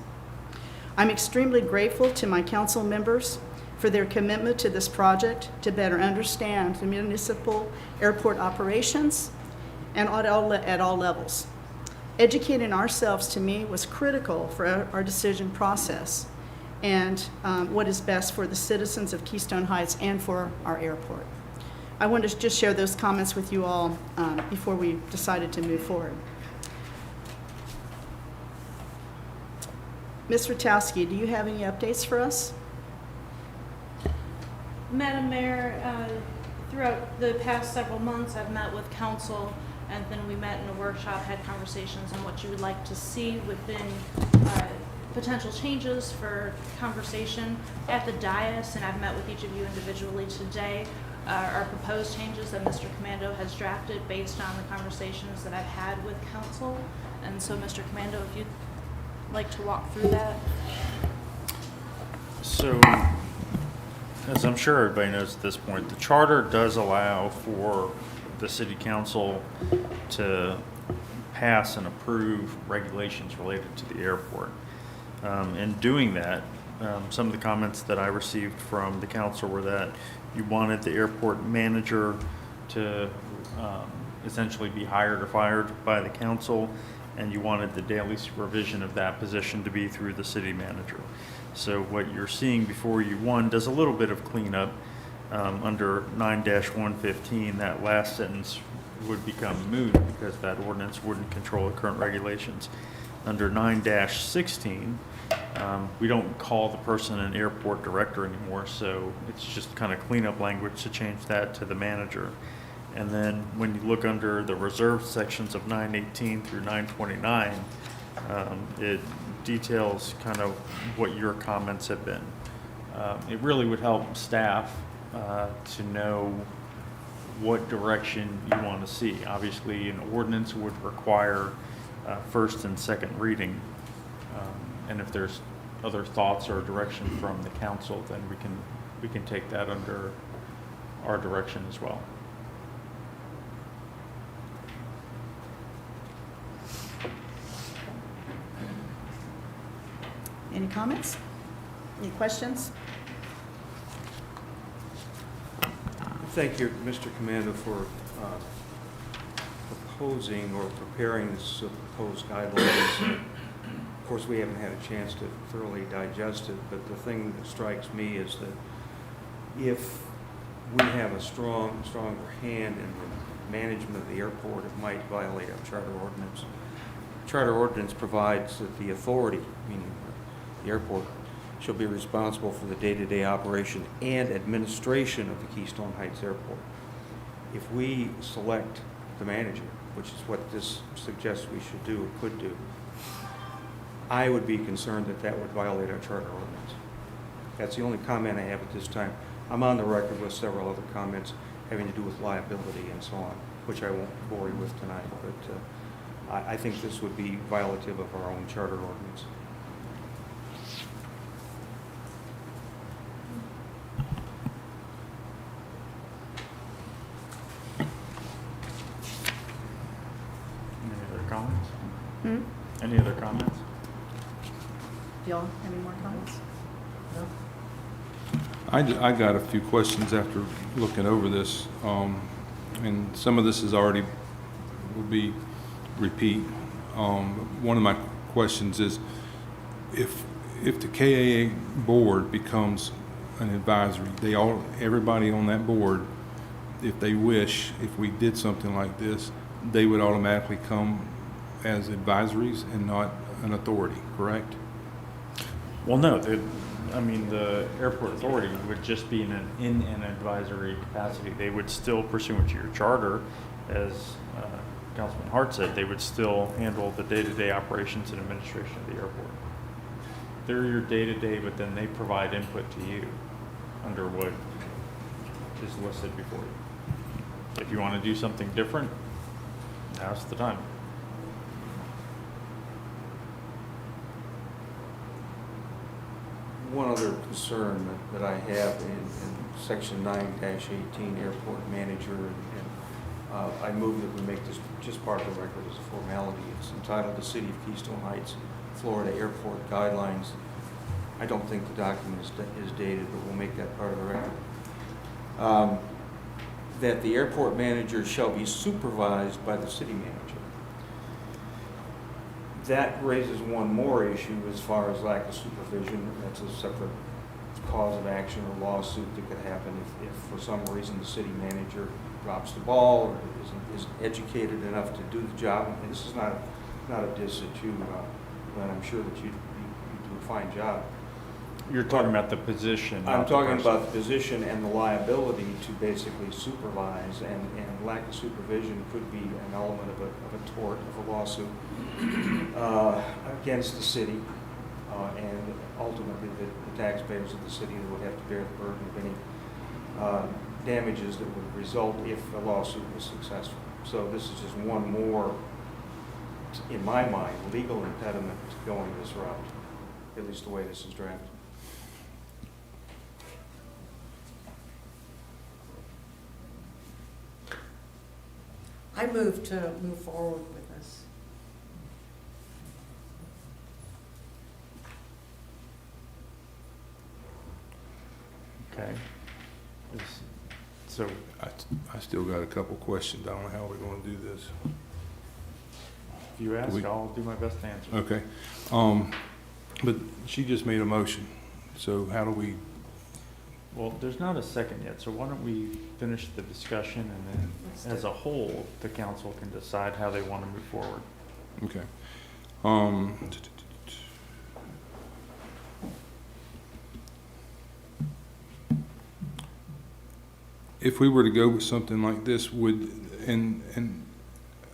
I'm extremely grateful to my council members for their commitment to this project to better understand the municipal airport operations and at all levels. Educating ourselves, to me, was critical for our decision process and what is best for the citizens of Keystone Heights and for our airport. I wanted to just share those comments with you all before we decided to move forward. Ms. Rutowski, do you have any updates for us? Madam Mayor, throughout the past several months, I've met with council, and then we met in a workshop, had conversations on what you would like to see within potential changes for conversation at the dais, and I've met with each of you individually today. Our proposed changes that Mr. Commando has drafted based on the conversations that I've had with council. And so, Mr. Commando, if you'd like to walk through that. So, as I'm sure everybody knows at this point, the charter does allow for the city council to pass and approve regulations related to the airport. In doing that, some of the comments that I received from the council were that you wanted the airport manager to essentially be hired or fired by the council, and you wanted the daily supervision of that position to be through the city manager. So what you're seeing before you, one, does a little bit of cleanup. Under 9-115, that last sentence would become moot because that ordinance wouldn't control the current regulations. Under 9-16, we don't call the person an airport director anymore, so it's just kind of cleanup language to change that to the manager. And then when you look under the reserved sections of 918 through 929, it details kind of what your comments have been. It really would help staff to know what direction you want to see. Obviously, an ordinance would require first and second reading. And if there's other thoughts or direction from the council, then we can take that under our direction as well. Any comments? Any questions? Thank you, Mr. Commander, for proposing or preparing this proposed guidelines. Of course, we haven't had a chance to thoroughly digest it, but the thing that strikes me is that if we have a stronger hand in the management of the airport, it might violate our charter ordinance. Charter ordinance provides that the authority, meaning the airport, shall be responsible for the day-to-day operation and administration of the Keystone Heights Airport. If we select the manager, which is what this suggests we should do or could do, I would be concerned that that would violate our charter ordinance. That's the only comment I have at this time. I'm on the record with several other comments having to do with liability and so on, which I won't bore you with tonight, but I think this would be violative of our own charter ordinance. Comments? Hmm? Any other comments? Do y'all have any more comments? No? I got a few questions after looking over this, and some of this is already, will be repeat. One of my questions is, if the KAA board becomes an advisory, everybody on that board, if they wish, if we did something like this, they would automatically come as advisories and not an authority, correct? Well, no, the airport authority would just be in an advisory capacity. They would still, pursuant to your charter, as Councilman Hart said, they would still handle the day-to-day operations and administration of the airport. They're your day-to-day, but then they provide input to you under what is listed before you. If you want to do something different, now's the time. One other concern that I have in section 9-18, airport manager, and I move that we make this just part of the record as a formality. It's entitled the City of Keystone Heights, Florida Airport Guidelines. I don't think the document is dated, but we'll make that part of the record. That the airport manager shall be supervised by the city manager. That raises one more issue as far as lack of supervision. That's a separate cause of action or lawsuit that could happen if for some reason the city manager drops the ball or isn't educated enough to do the job. And this is not a diss at you, but I'm sure that you do a fine job. You're talking about the position. I'm talking about the position and the liability to basically supervise, and lack of supervision could be an element of a tort, of a lawsuit against the city, and ultimately the taxpayers of the city that would have to bear the burden of any damages that would result if a lawsuit was successful. So this is just one more, in my mind, legal impediment to going this route, at least the way this is drafted. I move to move forward with this. Okay. So, I still got a couple questions. I don't know how we're going to do this. if you ask, we- I'll do my best to answer. Okay. But she just made a motion. So how do we, Well, there's not a second yet, so why don't we finish the discussion, and then as a whole, the council can decide how they want to move forward. okay. If we were to go with something like this, and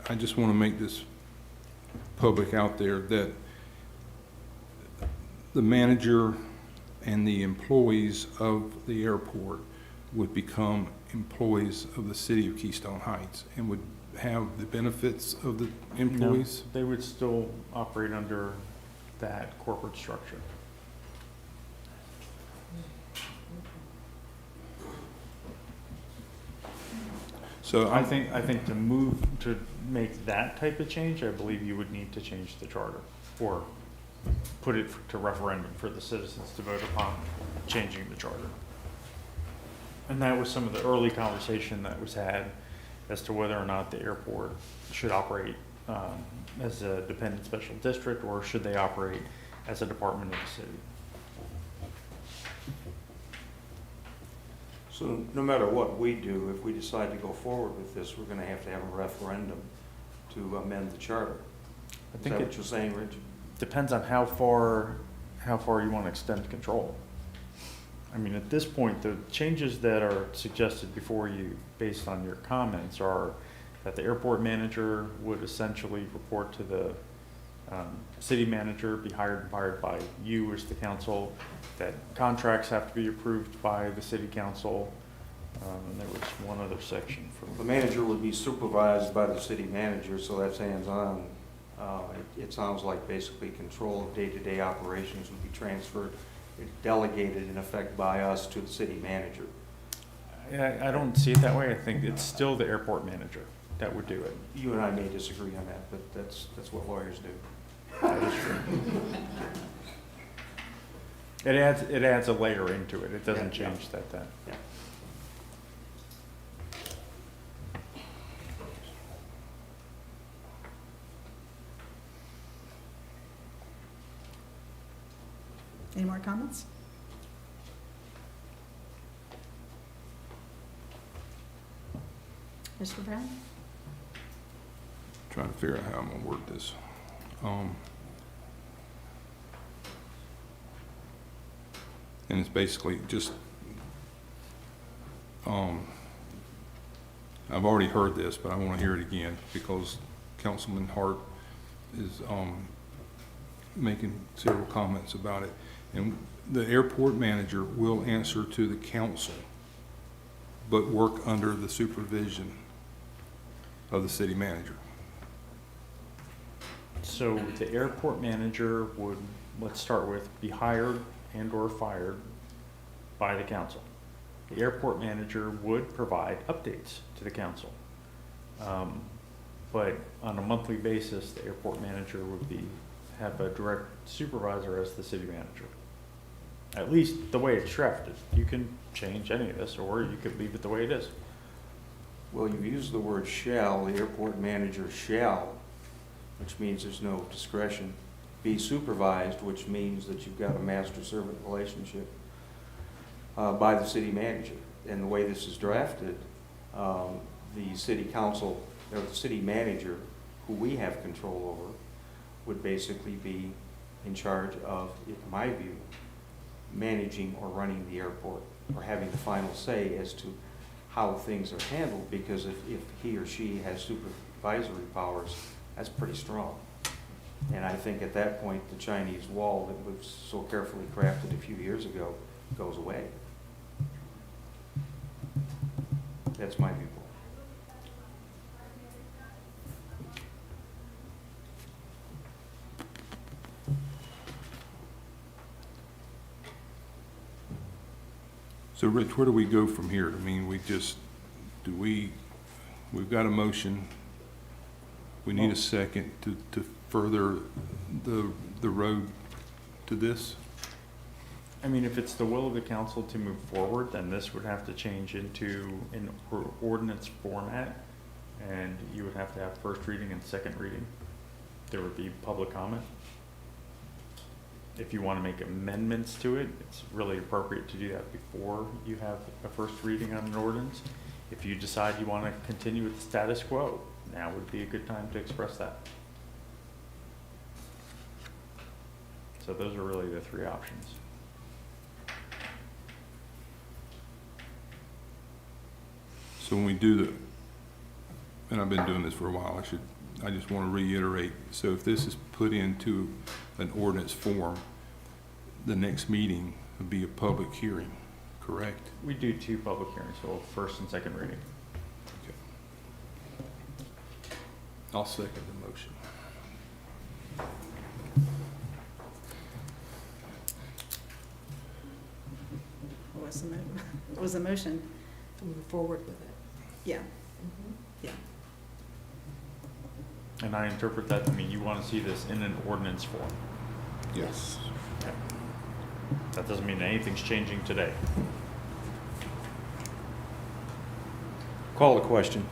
I just want to make this public out there, that the manager and the employees of the airport would become employees of the city of Keystone Heights and would have the benefits of the employees? No, they would still operate under that corporate structure. So I think to make that type of change, I believe you would need to change the charter, or put it to referendum for the citizens to vote upon changing the charter. And that was some of the early conversation that was had as to whether or not the airport should operate as a dependent special district, or should they operate as a department of the city. So no matter what we do, if we decide to go forward with this, we're going to have a referendum to amend the charter. I Is think that it what you're saying, Rich? depends on how far you want to extend control. I mean, at this point, the changes that are suggested before you, based on your comments, are that the airport manager would essentially report to the city manager, be hired and fired by you as the council, that contracts have to be approved by the city council, and there was one other section for. The manager would be supervised by the city manager, so that's hands-on. It sounds like basically control of day-to-day operations would be transferred, delegated in effect by us to the city manager. I don't see it that way. I think it's still the airport manager that would do it. You and I may disagree on that, but that's what lawyers do. That is true. It adds a layer into it. It doesn't Yeah. change that. Yeah. Any more comments? Mr. Brown? Trying to figure out how I'm going to word this. And it's basically just, I've already heard this, but I want to hear it again because Councilman Hart is making several comments about it. And the airport manager will answer to the council, but work under the supervision of the city manager. So the airport manager would, let's start with, be hired and or fired by the council. The airport manager would provide updates to the council. But on a monthly basis, the airport manager would have a direct supervisor as the city manager. At least the way it's drafted. You can change any of this, or you could leave it the way it is. Well, you've used the word shall, the airport manager shall, which means there's no discretion, be supervised, which means that you've got a master-servant relationship by the city manager. And the way this is drafted, the city council, or the city manager, who we have control over, would basically be in charge of, in my view, managing or running the airport, or having the final say as to how things are handled, because if he or she has supervisory powers, that's pretty strong. And I think at that point, the Chinese wall that was so carefully crafted a few years ago goes away. That's my viewpoint. So Rich, where do we go from here? I mean, we've got a motion. We need a second to further the road to this? I mean, if it's the will of the council to move forward, then this would have to change into an ordinance format, and you would have to have first reading and second reading. There would be public comment. If you want to make amendments to it, it's really appropriate to do that before you have a first reading on an ordinance. If you decide you want to continue with the status quo, now would be a good time to express that. So those are really the three options. So when we do the, and I've been doing this for a while, I just want to reiterate, so if this is put into an ordinance form, the next meeting would be a public hearing, correct? We do 2 public hearings, so first and second reading. Okay. I'll second the motion. What was the motion? To move forward with it. Yeah. Yeah. And I interpret that to mean you want to see this in an ordinance form. Yes. Okay. That doesn't mean anything's changing today. Call the question.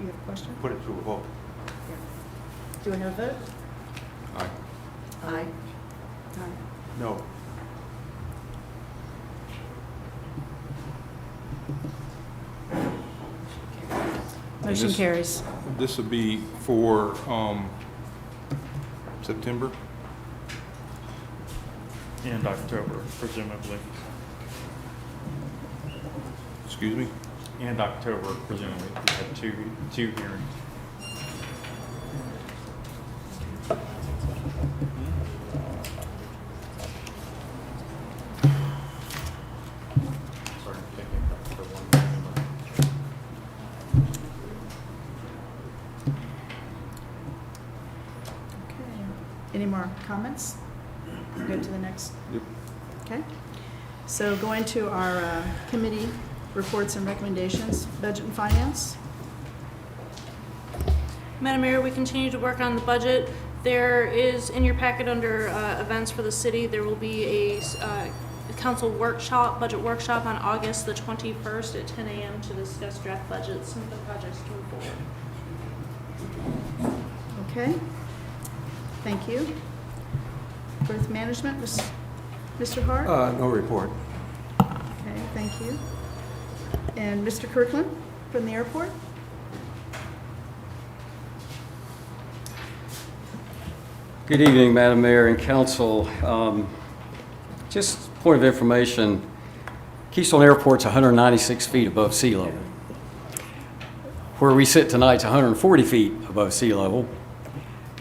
You have a question? Put it to a vote. Do I have a vote? Aye. Aye. Aye. No. Motion this- carries. This will be for September? And October, presumably. Excuse me? And October, presumably. We had two hearings. Sorry, I'm thinking for one moment. Okay. Any more comments? Go to the next. Yep. Okay. So going to our committee reports and recommendations, Budget and Finance. Madam Mayor, we continue to work on the budget. There is, in your packet under events for the city, there will be a council workshop, budget workshop on August the 21st at 10 a.m. to discuss draft budgets and the projects to move forward. Okay. Thank you. Growth Management, Mr. Hart? No report. Okay, thank you. And Mr. Kirkland from the airport? Good evening, Madam Mayor and Council. Just point of information, Keystone Airport's 196 feet above sea level. Where we sit tonight's 140 feet above sea level.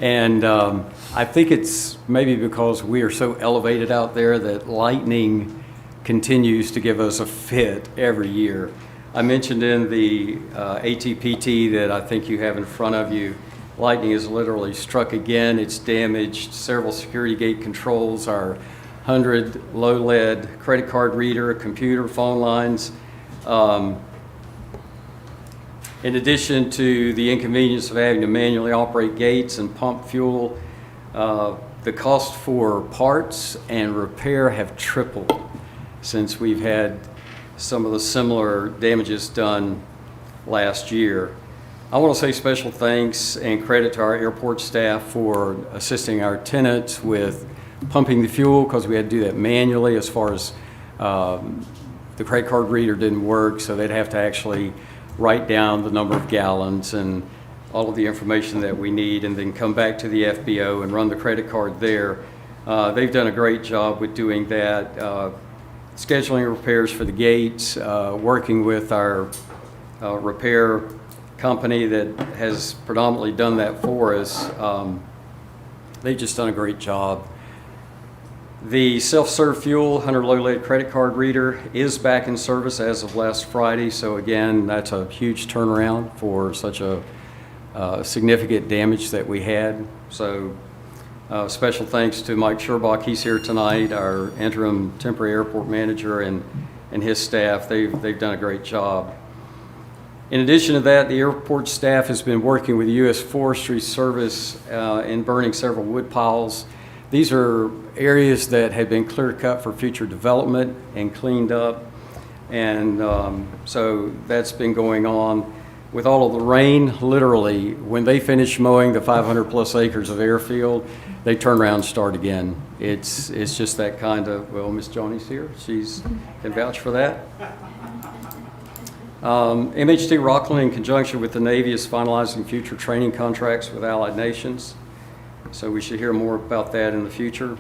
And I think it's maybe because we are so elevated out there that lightning continues to give us a fit every year. I mentioned in the ATPT that I think you have in front of you, lightning has literally struck again. It's damaged several security gate controls, our 100 low lead credit card reader, computer, phone lines. In addition to the inconvenience of having to manually operate gates and pump fuel, the cost for parts and repair have tripled since we've had some of the similar damages done last year. I want to say special thanks and credit to our airport staff for assisting our tenants with pumping the fuel, because we had to do that manually as far as the credit card reader didn't work, so they'd have to actually write down the number of gallons and all of the information that we need, and then come back to the FBO and run the credit card there. They've done a great job with doing that, scheduling repairs for the gates, working with our repair company that has predominantly done that for us. They've just done a great job. The self-serve fuel 100 low lead credit card reader is back in service as of last Friday. So again, that's a huge turnaround for such a significant damage that we had. So special thanks to Mike Sherbach. He's here tonight, our interim temporary airport manager, and his staff. They've done a great job. In addition to that, the airport staff has been working with the U.S. Forestry Service in burning several wood piles. These are areas that have been clear cut for future development and cleaned up. And so that's been going on. With all of the rain, literally, when they finish mowing the 500-plus acres of airfield, they turn around and start again. It's just that kind of, well, Miss Johnny's here. She's can vouch for that. MHT Rockland, in conjunction with the Navy, is finalizing future training contracts with allied nations. So we should hear more about that in the future.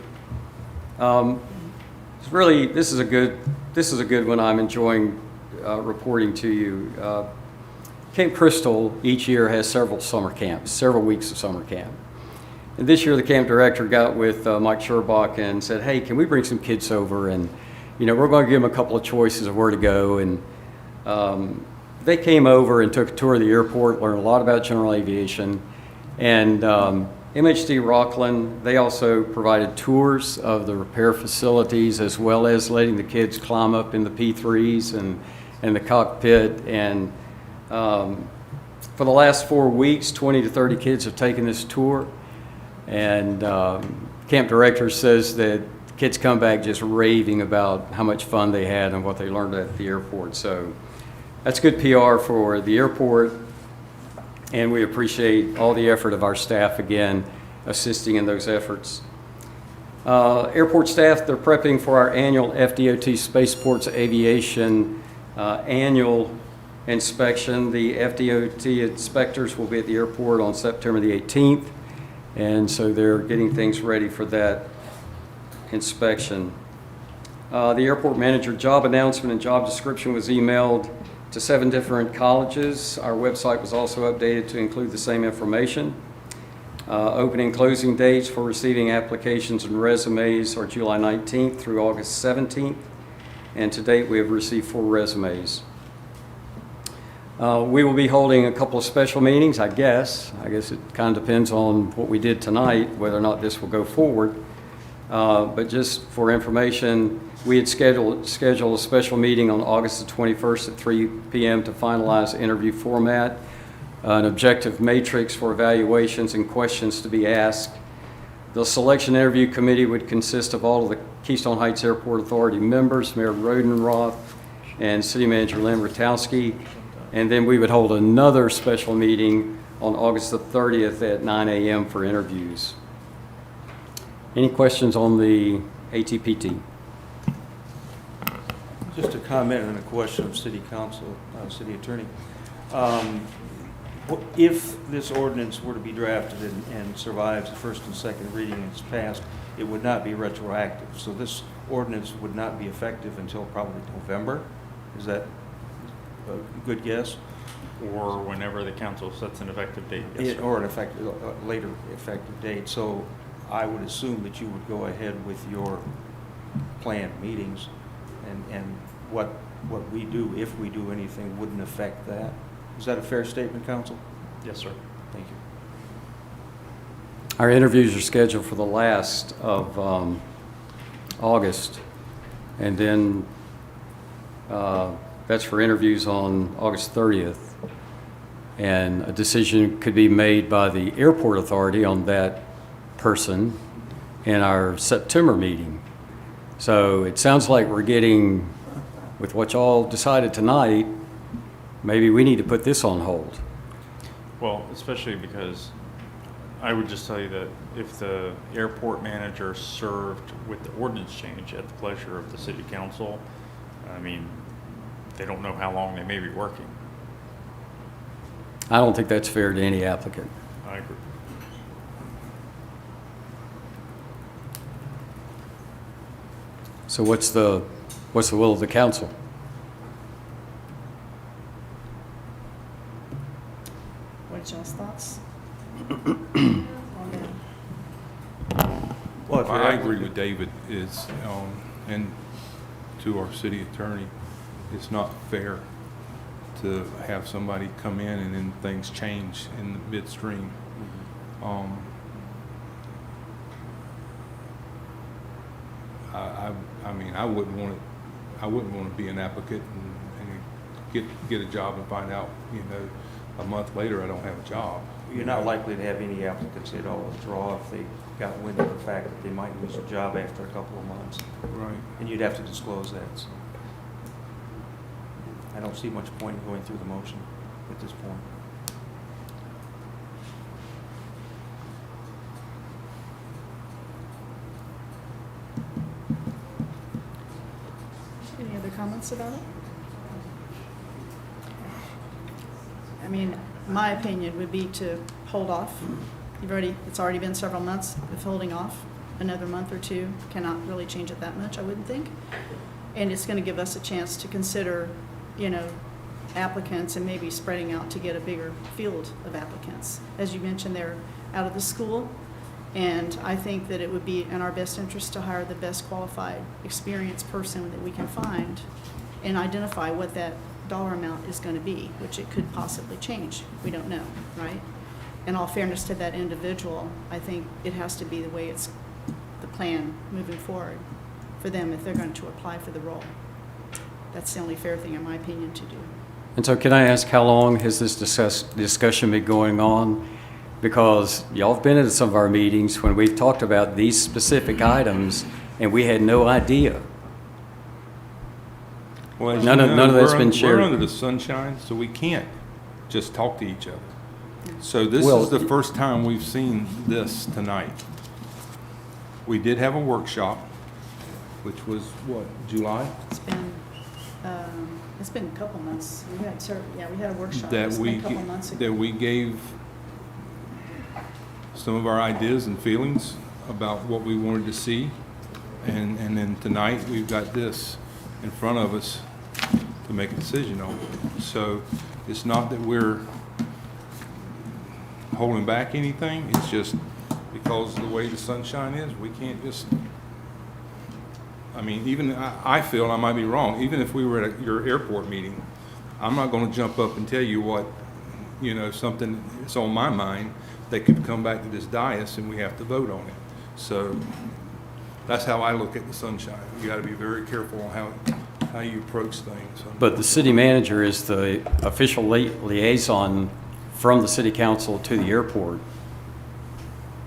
It's really, this is a good one. I'm enjoying reporting to you. Camp Crystal each year has several summer camps, several weeks of summer camp. And this year the camp director got with Mike Sherbach and said, hey, can we bring some kids over? And, you know, we're going to give them a couple of choices of where to go. And they came over and took a tour of the airport, learned a lot about general aviation. And MHD Rockland, they also provided tours of the repair facilities as well as letting the kids climb up in the P3s and the cockpit. And for the last 4 weeks, 20 to 30 kids have taken this tour. And camp director says that kids come back just raving about how much fun they had and what they learned at the airport. So that's good PR for the airport. And we appreciate all the effort of our staff, again, assisting in those efforts. Airport staff, they're prepping for our annual FDOT Spaceports Aviation annual inspection. The FDOT inspectors will be at the airport on September the 18th, and so they're getting things ready for that inspection. The airport manager job announcement and job description was emailed to 7 different colleges. Our website was also updated to include the same information. Opening and closing dates for receiving applications and resumes are July 19th through August 17th, and to date we have received 4 resumes. We will be holding a couple of special meetings, I guess. It kind of depends on what we did tonight, whether or not this will go forward. But just for information, we had scheduled a special meeting on August the 21st at 3 p.m. to finalize interview format, an objective matrix for evaluations and questions to be asked. The selection interview committee would consist of all of the Keystone Heights Airport Authority members, Mayor Rodenroth and City Manager Lynn Rutowski. And then we would hold another special meeting on August the 30th at 9 a.m. for interviews. Any questions on the ATPT? Just a comment and a question of City Council, City Attorney. If this ordinance were to be drafted and survives the first and second reading and is passed, it would not be retroactive. So this ordinance would not be effective until probably November. Is that a good guess? Or whenever the council sets an effective date. Yes, sir. Or an later effective date. So I would assume that you would go ahead with your planned meetings, and what we do, if we do anything, wouldn't affect that. Is that a fair statement, Council? Yes, sir. Thank you. Our interviews are scheduled for the last of August, and then that's for interviews on August 30th. And a decision could be made by the airport authority on that person in our September meeting. So it sounds like we're getting, with what y'all decided tonight, maybe we need to put this on hold. Well, especially because I would just tell you that if the airport manager served with the ordinance change at the pleasure of the city council, I mean, they don't know how long they may be working. I don't think that's fair to any applicant. I agree. So what's the will of the council? What's y'all's thoughts? Well, if I agree with David, and to our city attorney, it's not fair to have somebody come in and then things change in the midstream. I mean, I wouldn't want to be an applicant and get a job and find out, a month later I don't have a job. You're not likely to have any applicants at all withdraw if they got wind of the fact that they might lose a job after a couple of months. Right. And you'd have to disclose that, so. I don't see much point in going through the motion at this point. Any other comments about it? I mean, my opinion would be to hold off. It's already been several months of holding off. Another month or two cannot really change it that much, I wouldn't think. And it's going to give us a chance to consider, applicants and maybe spreading out to get a bigger field of applicants. As you mentioned, they're out of the school, and I think that it would be in our best interest to hire the best qualified, experienced person that we can find and identify what that dollar amount is going to be, which it could possibly change. We don't know, right? In all fairness to that individual, I think it has to be the way it's the plan moving forward for them if they're going to apply for the role. That's the only fair thing, in my opinion, to do. And so can I ask, how long has this discussion been going on? Because y'all have been at some of our meetings when we've talked about these specific items and we had no idea. Well, as None you of know, that's been shared. We're under the sunshine, so we can't just talk to each other. So this Well, is the first time we've seen this tonight. We did have a workshop, which was, what, July? It's been a couple months. We had a workshop. That It's we, been a couple months ago. that we gave some of our ideas and feelings about what we wanted to see. And then tonight, we've got this in front of us to make a decision on. So it's not that we're holding back anything, it's just because of the way the sunshine is, we can't just, I mean, even, I feel, I might be wrong, even if we were at your airport meeting, I'm not gonna jump up and tell you what, something that's on my mind, that could come back to this dais and we have to vote on it. So that's how I look at the sunshine. You gotta be very careful on how you approach things. But the city manager is the official liaison from the city council to the airport.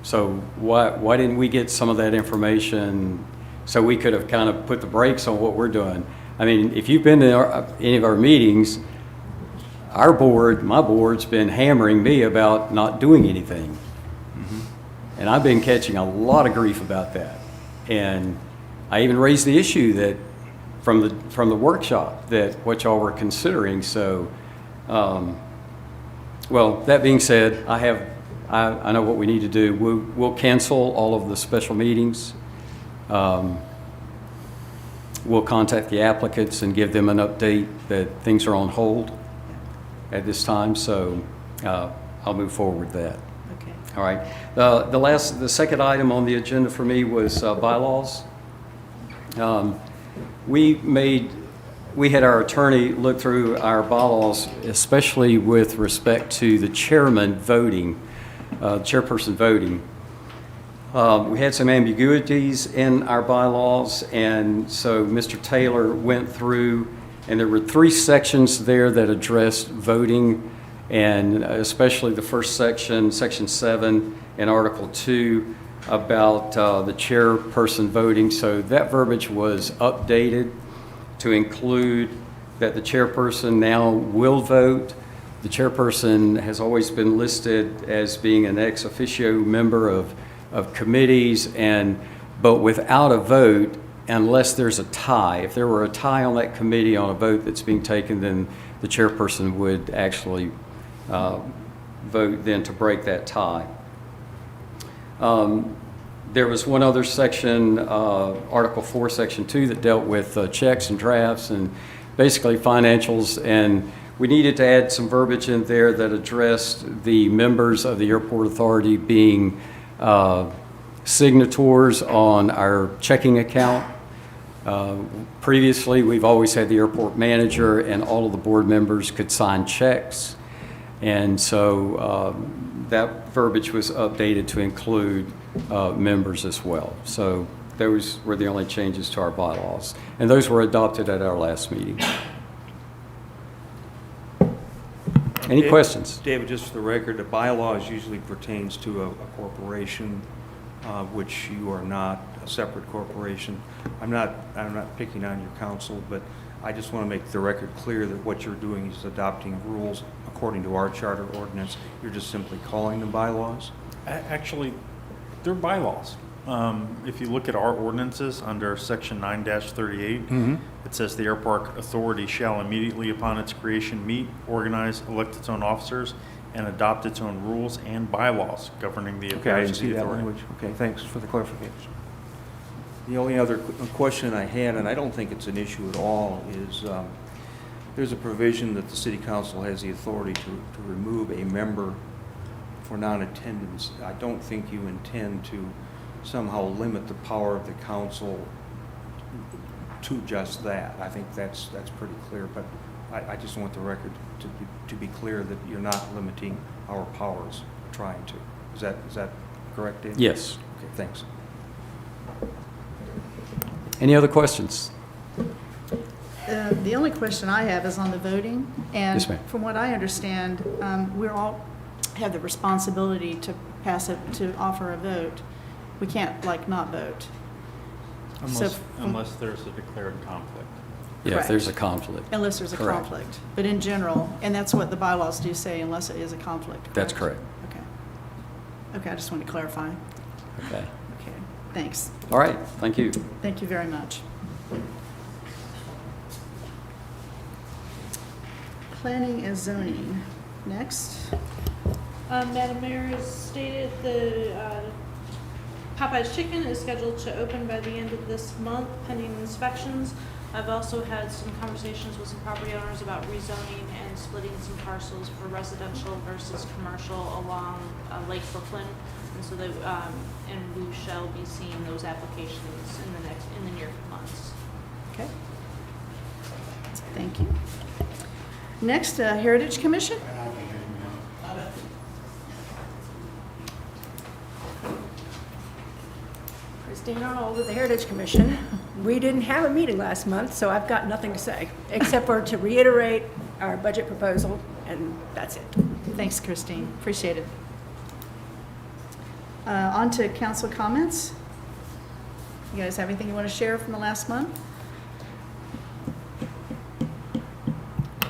So why didn't we get some of that information so we could have kind of put the brakes on what we're doing? I mean, if you've been to any of our meetings, my board's been hammering me about not doing anything. And I've been catching a lot of grief about that. And I even raised the issue that from the workshop that what y'all were considering. So, well, that being said, I know what we need to do. We'll cancel all of the special meetings. We'll contact the applicants and give them an update that things are on hold at this time. So I'll move forward with that. Okay. All right. The second item on the agenda for me was bylaws. We had our attorney look through our bylaws, especially with respect to the chairman voting, chairperson voting. We had some ambiguities in our bylaws, and so Mr. Taylor went through, and there were 3 sections there that addressed voting, and especially the first section, Section 7 and Article 2, about the chairperson voting. So that verbiage was updated to include that the chairperson now will vote. The chairperson has always been listed as being an ex officio member of committees, but without a vote, unless there's a tie. If there were a tie on that committee on a vote that's being taken, then the chairperson would actually vote then to break that tie. There was one other section, Article 4, Section 2, that dealt with checks and drafts and basically financials, and we needed to add some verbiage in there that addressed the members of the airport authority being signatories on our checking account. Previously, we've always had the airport manager and all of the board members could sign checks, and so that verbiage was updated to include members as well. So those were the only changes to our bylaws, and those were adopted at our last meeting. Any questions? David, just for the record, the bylaws usually pertains to a corporation, which you are not, a separate corporation. I'm not picking on your council, but I just want to make the record clear that what you're doing is adopting rules according to our charter ordinance. You're just simply calling them bylaws? Actually, they're bylaws. If you look at our ordinances under section 9-38, it says the airport authority shall immediately upon its creation meet, organize, elect its own officers, and adopt its own rules and bylaws governing the Okay, I affairs didn't of see the that authority. language. Okay, thanks for the clarification. The only other question I had, and I don't think it's an issue at all, is there's a provision that the city council has the authority to remove a member for non-attendance. I don't think you intend to somehow limit the power of the council to just that. I think that's pretty clear, but I just want the record to be clear that you're not limiting our powers, trying to. Is that correct, Dave? Yes. Okay, thanks. Any other questions? The only question I have is on the voting. And Yes, ma'am. from what I understand, we all have the responsibility to pass it, to offer a vote. We can't, like, not vote. Unless there's a declared conflict. Yeah, if there's a Correct. conflict. Unless there's a Correct. conflict. But in general, and that's what the bylaws do say, unless it is a conflict. That's correct. Okay. Okay, I just wanted to clarify. Okay. Okay, thanks. All right, thank you. Thank you very much. Planning and zoning. Next. Madam Mayor, as stated, the Popeye's Chicken is scheduled to open by the end of this month pending inspections. I've also had some conversations with some property owners about rezoning and splitting some parcels for residential versus commercial along Lake Brooklyn. And so that, and we shall be seeing those applications in the near months. Okay. Thank you. Next, Heritage Commission. Christine Arnold with the Heritage Commission. We didn't have a meeting last month, so I've got nothing to say, except for to reiterate our budget proposal, and that's it. Thanks, Christine. Appreciate it. On to council comments. You guys have anything you want to share from the last month?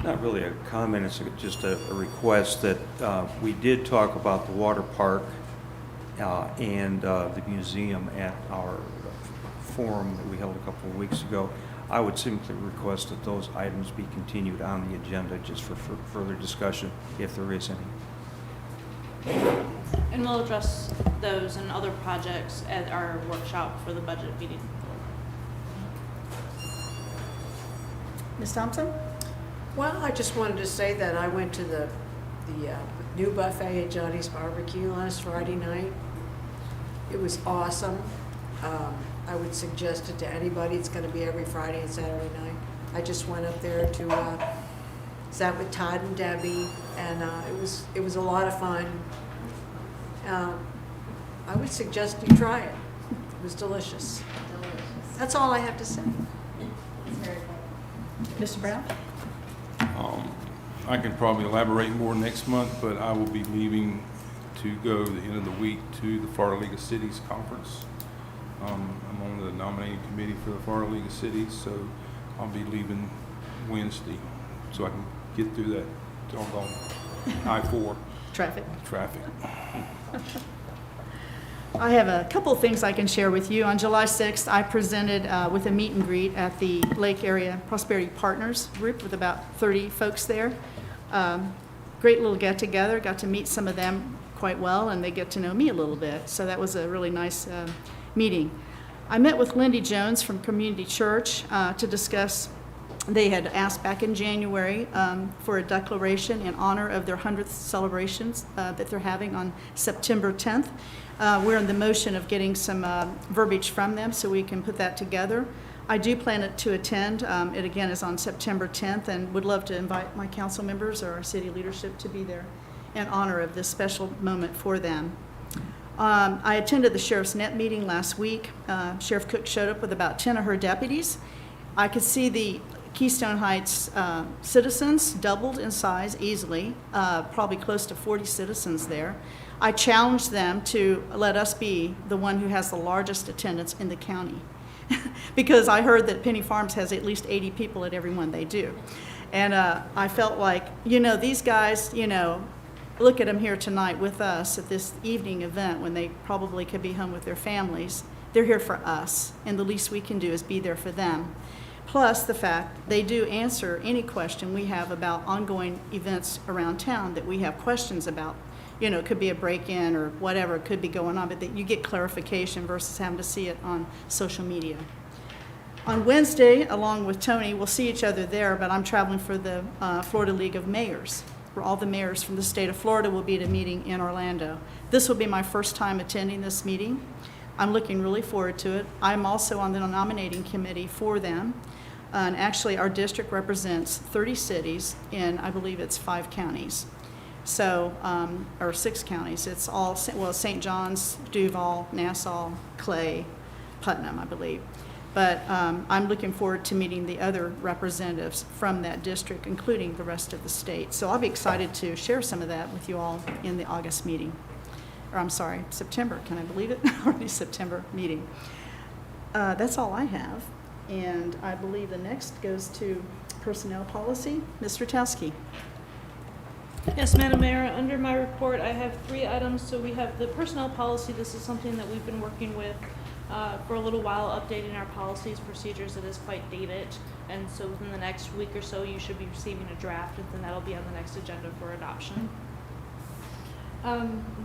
Not really a comment, it's just a request that we did talk about the water park and the museum at our forum that we held a couple of weeks ago. I would simply request that those items be continued on the agenda just for further discussion, if there is any. And we'll address those and other projects at our workshop for the budget meeting. Ms. Thompson? Well, I just wanted to say that I went to the new buffet at Johnny's Barbecue last Friday night. It was awesome. I would suggest it to anybody. It's going to be every Friday and Saturday night. I just went up there to sat with Todd and Debbie, and it was a lot of fun. I would suggest you try it. It was delicious. That's all I have to say. Mr. Brown? I can probably elaborate more next month, but I will be leaving to go the end of the week to the Florida League of Cities Conference. I'm on the nominating committee for the Florida League of Cities, so I'll be leaving Wednesday so I can get through that doggone I-4 Traffic. traffic. I have a couple of things I can share with you. On July 6th, I presented with a meet and greet at the Lake Area Prosperity Partners group with about 30 folks there. Great little get-together. Got to meet some of them quite well, and they get to know me a little bit. So that was a really nice meeting. I met with Lindy Jones from Community Church to discuss. They had asked back in January for a declaration in honor of their 100th celebrations that they're having on September 10th. We're in the motion of getting some verbiage from them so we can put that together. I do plan to attend. It again is on September 10th, and would love to invite my council members or our city leadership to be there in honor of this special moment for them. I attended the Sheriff's Net meeting last week. Sheriff Cook showed up with about 10 of her deputies. I could see the Keystone Heights citizens doubled in size easily, probably close to 40 citizens there. I challenged them to let us be the one who has the largest attendance in the county. Because I heard that Penny Farms has at least 80 people at every one they do. And I felt like, these guys, look at them here tonight with us at this evening event when they probably could be home with their families. They're here for us, and the least we can do is be there for them. Plus the fact they do answer any question we have about ongoing events around town that we have questions about. It could be a break-in or whatever could be going on, but that you get clarification versus having to see it on social media. On Wednesday, along with Tony, we'll see each other there, but I'm traveling for the Florida League of Mayors, where all the mayors from the state of Florida will be at a meeting in Orlando. This will be my first time attending this meeting. I'm looking really forward to it. I'm also on the nominating committee for them. And actually, our district represents 30 cities in, I believe it's 5 counties. So, or 6 counties. It's all, St. John's, Duval, Nassau, Clay, Putnam, I believe. But I'm looking forward to meeting the other representatives from that district, including the rest of the state. So I'll be excited to share some of that with you all in the August meeting. Or I'm sorry, September, can I believe it? Already September meeting. That's all I have. And I believe the next goes to personnel policy. Ms. Rutowski. Yes, Madam Mayor, under my report, I have 3 items. So we have the personnel policy. This is something that we've been working with for a little while, updating our policies, procedures. It is quite dated. And so within the next week or so, you should be receiving a draft, and then that'll be on the next agenda for adoption.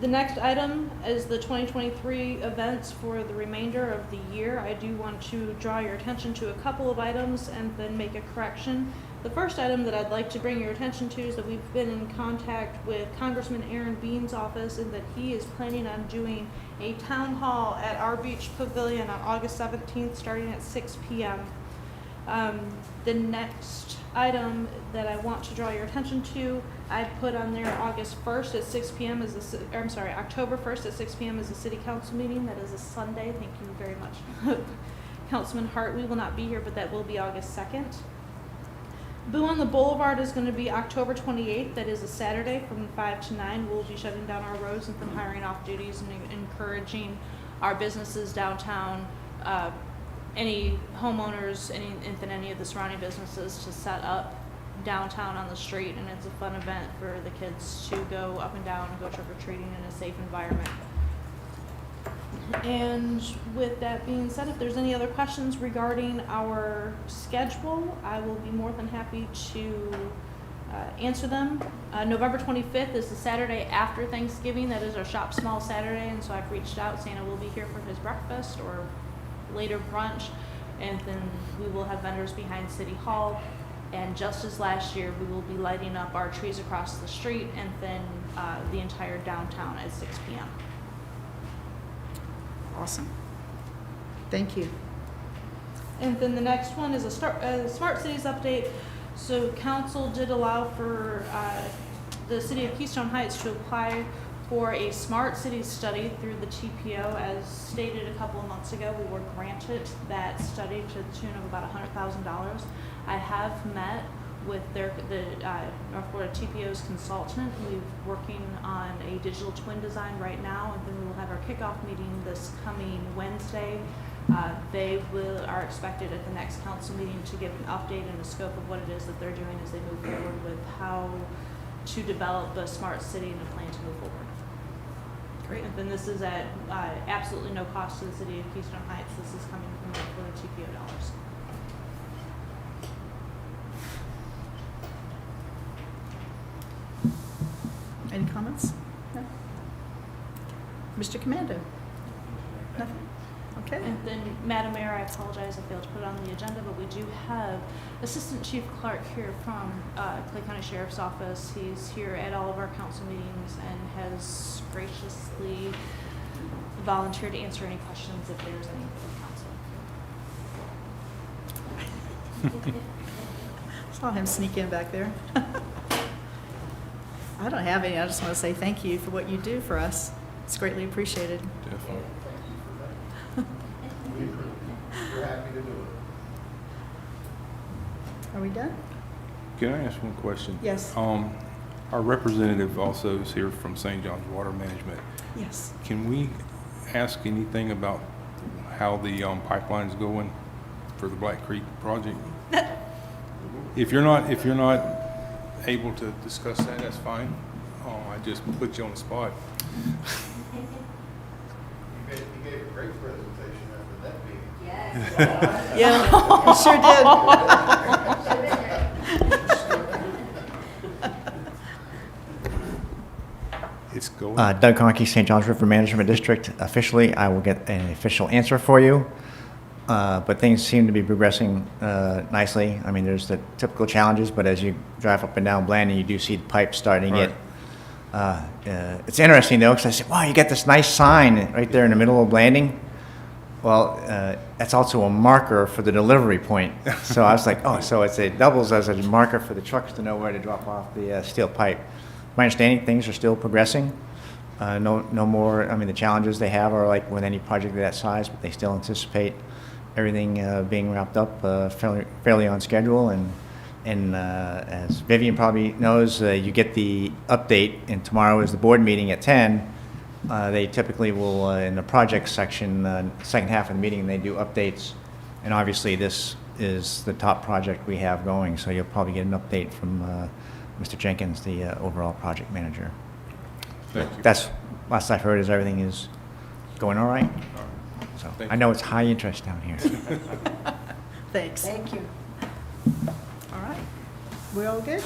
The next item is the 2023 events for the remainder of the year. I do want to draw your attention to a couple of items and then make a correction. The first item that I'd like to bring your attention to is that we've been in contact with Congressman Aaron Bean's office, and that he is planning on doing a town hall at our beach pavilion on August 17th, starting at 6 p.m. The next item that I want to draw your attention to, I put on there August 1st at 6 p.m. October 1st at 6 p.m. is a city council meeting. That is a Sunday. Thank you very much. Councilman Hart, we will not be here, but that will be August 2nd. Boo on the Boulevard is going to be October 28th. That is a Saturday from 5 to 9. We'll be shutting down our roads and from hiring off duties and encouraging our businesses downtown, any homeowners, any of the surrounding businesses to set up downtown on the street, and it's a fun event for the kids to go up and down and go trick-or-treating in a safe environment. And with that being said, if there's any other questions regarding our schedule, I will be more than happy to answer them. November 25th is the Saturday after Thanksgiving. That is our Shop Small Saturday, and so I've reached out. Santa will be here for his breakfast or later brunch, and then we will have vendors behind City Hall. And just as last year, we will be lighting up our trees across the street and then the entire downtown at 6 p.m. Awesome. Thank you. And then the next one is a Smart Cities update. So council did allow for the city of Keystone Heights to apply for a Smart Cities study through the TPO. As stated a couple of months ago, we were granted that study to the tune of about $100,000. I have met with the North Florida TPO's consultant. We're working on a digital twin design right now, and then we will have our kickoff meeting this coming Wednesday. They are expected at the next council meeting to give an update and a scope of what it is that they're doing as they move forward with how to develop a smart city and a plan to move forward. Great. And then this is at absolutely no cost to the city of Keystone Heights. This is coming from North Florida TPO dollars. Any comments? No? Mr. Commando? Nothing? Okay. And then, Madam Mayor, I apologize, I failed to put it on the agenda, but we do have Assistant Chief Clark here from Clay County Sheriff's Office. He's here at all of our council meetings and has graciously volunteered to answer any questions if there's any from council. Saw him sneak in back there. I don't have any. I just want to say thank you for what you do for us. It's greatly appreciated. Definitely. We're happy to do Are we done? Can I ask one question? Yes. Our representative also is here from St. John's Water Management. Yes. Can we ask anything about how the pipeline's going for the Black Creek project? If you're not able to discuss that, that's fine. I just put you on the spot. You gave a great presentation after that meeting. Yes. Yeah, you sure did. It's going. Doug Conkey, St. John's River Management District. Officially, I will get an official answer for you, but things seem to be progressing nicely. I mean, there's the typical challenges, but as you drive up and down Blanding, you do see the pipe starting Right. It's interesting, though, because I said, wow, you got this nice sign right there in the middle of Blanding. Well, that's also a marker for the delivery point. So I was like, oh, so it doubles as a marker for the trucks to know where to drop off the steel pipe. My understanding, things are still progressing. No more, I mean, the challenges they have are like with any project of that size, but they still anticipate everything being wrapped up fairly on schedule. And as Vivian probably knows, you get the update, and tomorrow is the board meeting at 10. They typically will, in the project section, second half of the meeting, they do updates. And obviously, this is the top project we have going, so you'll probably get an update from Mr. Jenkins, the overall project manager. Thank you. That's, last I've heard is everything is going all right. So Thank I know it's high interest down here. Thanks. Thank you. All right. We all good?